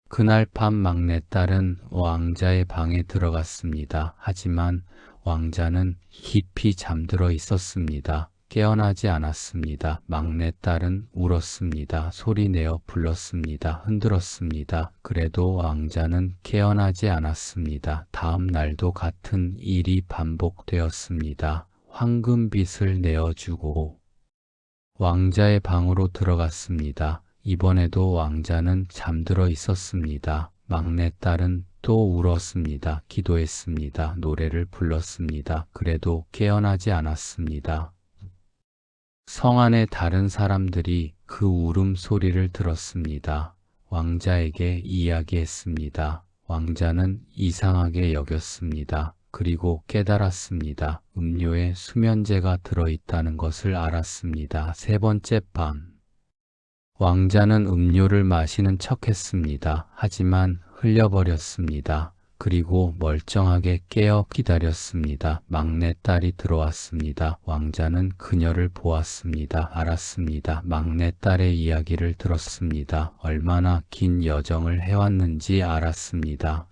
그날 밤 막내딸은 왕자의 방에 들어갔습니다. 하지만 왕자는 깊이 잠들어 있었습니다. 깨어나지 않았습니다. 막내딸은 울었습니다. 소리내어 불렀습니다. 흔들었습니다. 그래도 왕자는 깨어나지 않았습니다. 다음 날도 같은 일이 반복되었습니다. 황금빛을 내어주고 왕자의 방으로 들어갔습니다. 이번에도 왕자는 잠들어 있었습니다. 막내딸은 또 울었습니다. 기도했습니다. 노래를 불렀습니다. 그래도 깨어나지 않았습니다. 성 안의 다른 사람들이 그 울음소리를 들었습니다. 왕자에게 이야기했습니다. 왕자는 이상하게 여겼습니다. 그리고 깨달았습니다. 음료에 수면제가 들어있다는 것을 알았습니다. 세 번째 밤. 왕자는 음료를 마시는 척했습니다. 하지만 흘려버렸습니다. 그리고 멀쩡하게 깨어 기다렸습니다. 막내딸이 들어왔습니다. 왕자는 그녀를 보았습니다. 알았습니다. 막내딸의 이야기를 들었습니다. 얼마나 긴 여정을 해왔는지 알았습니다.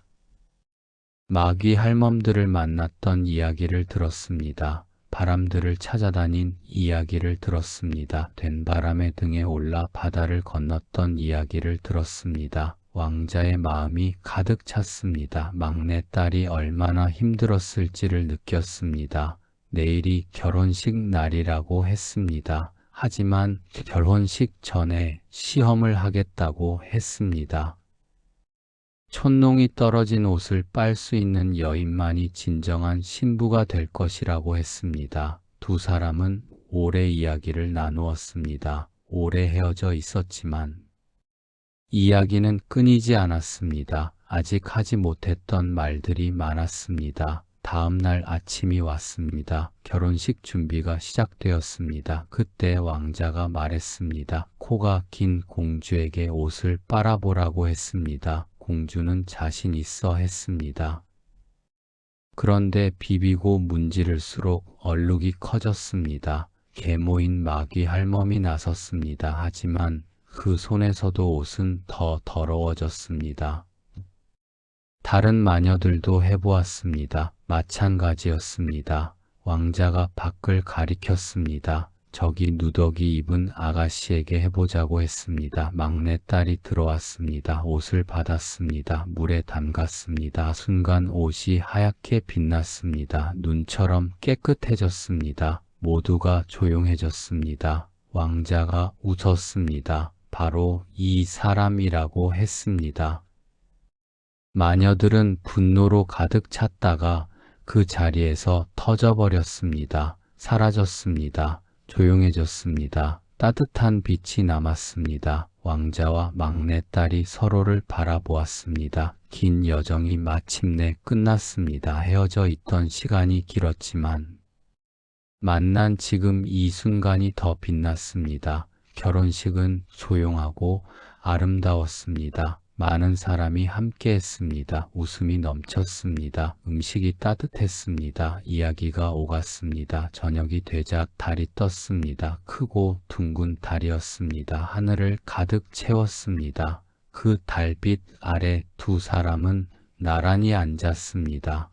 마귀 할멈들을 만났던 이야기를 들었습니다. 바람들을 찾아다닌 이야기를 들었습니다. 된바람의 등에 올라 바다를 건넜던 이야기를 들었습니다. 왕자의 마음이 가득 찼습니다. 막내딸이 얼마나 힘들었을지를 느꼈습니다. 내일이 결혼식 날이라고 했습니다. 하지만 결혼식 전에 시험을 하겠다고 했습니다. 촌농이 떨어진 옷을 빨 수 있는 여인만이 진정한 신부가 될 것이라고 했습니다. 두 사람은 오래 이야기를 나누었습니다. 오래 헤어져 있었지만 이야기는 끊이지 않았습니다. 아직 하지 못했던 말들이 많았습니다. 다음 날 아침이 왔습니다. 결혼식 준비가 시작되었습니다. 그때 왕자가 말했습니다. 코가 긴 공주에게 옷을 빨아보라고 했습니다. 공주는 자신 있어 했습니다. 그런데 비비고 문지를수록 얼룩이 커졌습니다. 계모인 마귀 할멈이 나섰습니다. 하지만 그 손에서도 옷은 더 더러워졌습니다. 다른 마녀들도 해보았습니다. 마찬가지였습니다. 왕자가 밖을 가리켰습니다. 저기 누더기 입은 아가씨에게 해보자고 했습니다. 막내딸이 들어왔습니다. 옷을 받았습니다. 물에 담갔습니다. 순간 옷이 하얗게 빛났습니다. 눈처럼 깨끗해졌습니다. 모두가 조용해졌습니다. 왕자가 웃었습니다. 바로 이 사람이라고 했습니다. 마녀들은 분노로 가득 찼다가 그 자리에서 터져버렸습니다. 사라졌습니다. 조용해졌습니다. 따뜻한 빛이 남았습니다. 왕자와 막내딸이 서로를 바라보았습니다. 긴 여정이 마침내 끝났습니다. 헤어져 있던 시간이 길었지만 만난 지금 이 순간이 더 빛났습니다. 결혼식은 조용하고 아름다웠습니다. 많은 사람이 함께했습니다. 웃음이 넘쳤습니다. 음식이 따뜻했습니다. 이야기가 오갔습니다. 저녁이 되자 달이 떴습니다. 크고 둥근 달이었습니다. 하늘을 가득 채웠습니다. 그 달빛 아래 두 사람은 나란히 앉았습니다.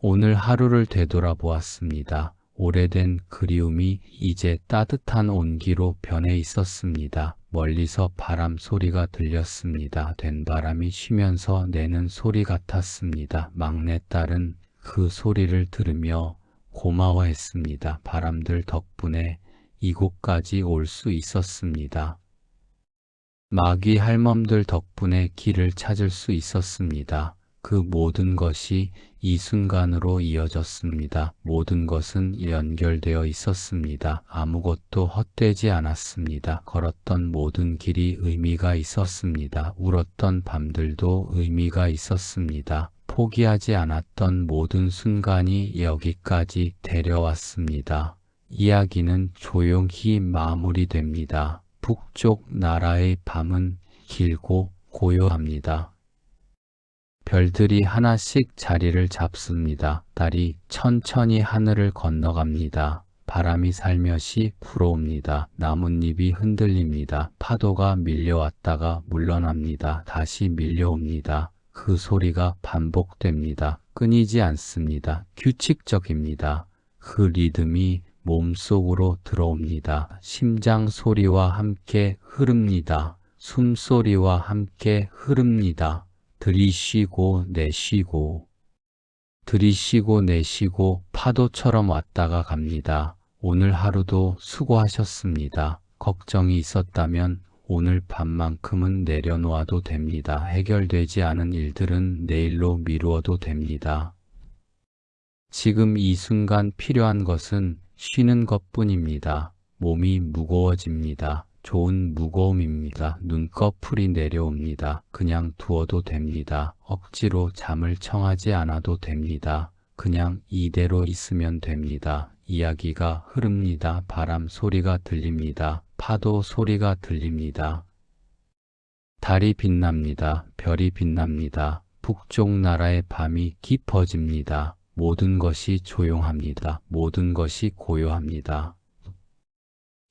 오늘 하루를 되돌아보았습니다. 오래된 그리움이 이제 따뜻한 온기로 변해 있었습니다. 멀리서 바람 소리가 들렸습니다. 된바람이 쉬면서 내는 소리 같았습니다. 막내딸은 그 소리를 들으며 고마워했습니다. 바람들 덕분에 이곳까지 올 수 있었습니다. 마귀 할멈들 덕분에 길을 찾을 수 있었습니다. 그 모든 것이 이 순간으로 이어졌습니다. 모든 것은 연결되어 있었습니다. 아무것도 헛되지 않았습니다. 걸었던 모든 길이 의미가 있었습니다. 울었던 밤들도 의미가 있었습니다. 포기하지 않았던 모든 순간이 여기까지 데려왔습니다. 이야기는 조용히 마무리됩니다. 북쪽 나라의 밤은 길고 고요합니다. 별들이 하나씩 자리를 잡습니다. 달이 천천히 하늘을 건너갑니다. 바람이 살며시 불어옵니다. 나뭇잎이 흔들립니다. 파도가 밀려왔다가 물러납니다. 다시 밀려옵니다. 그 소리가 반복됩니다. 끊이지 않습니다. 규칙적입니다. 그 리듬이 몸속으로 들어옵니다. 심장 소리와 함께 흐릅니다. 숨소리와 함께 흐릅니다. 들이쉬고 내쉬고, 들이쉬고 내쉬고 파도처럼 왔다가 갑니다. 오늘 하루도 수고하셨습니다. 걱정이 있었다면 오늘 밤만큼은 내려놓아도 됩니다. 해결되지 않은 일들은 내일로 미루어도 됩니다. 지금 이 순간 필요한 것은 쉬는 것뿐입니다. 몸이 무거워집니다. 좋은 무거움입니다. 눈꺼풀이 내려옵니다. 그냥 두어도 됩니다. 억지로 잠을 청하지 않아도 됩니다. 그냥 이대로 있으면 됩니다. 이야기가 흐릅니다. 바람 소리가 들립니다. 파도 소리가 들립니다. 달이 빛납니다. 별이 빛납니다. 북쪽 나라의 밤이 깊어집니다. 모든 것이 조용합니다. 모든 것이 고요합니다.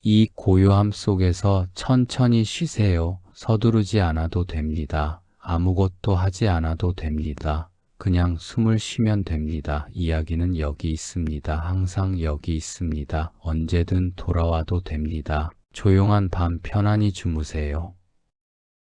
이 고요함 속에서 천천히 쉬세요. 서두르지 않아도 됩니다. 아무것도 하지 않아도 됩니다. 그냥 숨을 쉬면 됩니다. 이야기는 여기 있습니다. 항상 여기 있습니다. 언제든 돌아와도 됩니다. 조용한 밤 편안히 주무세요.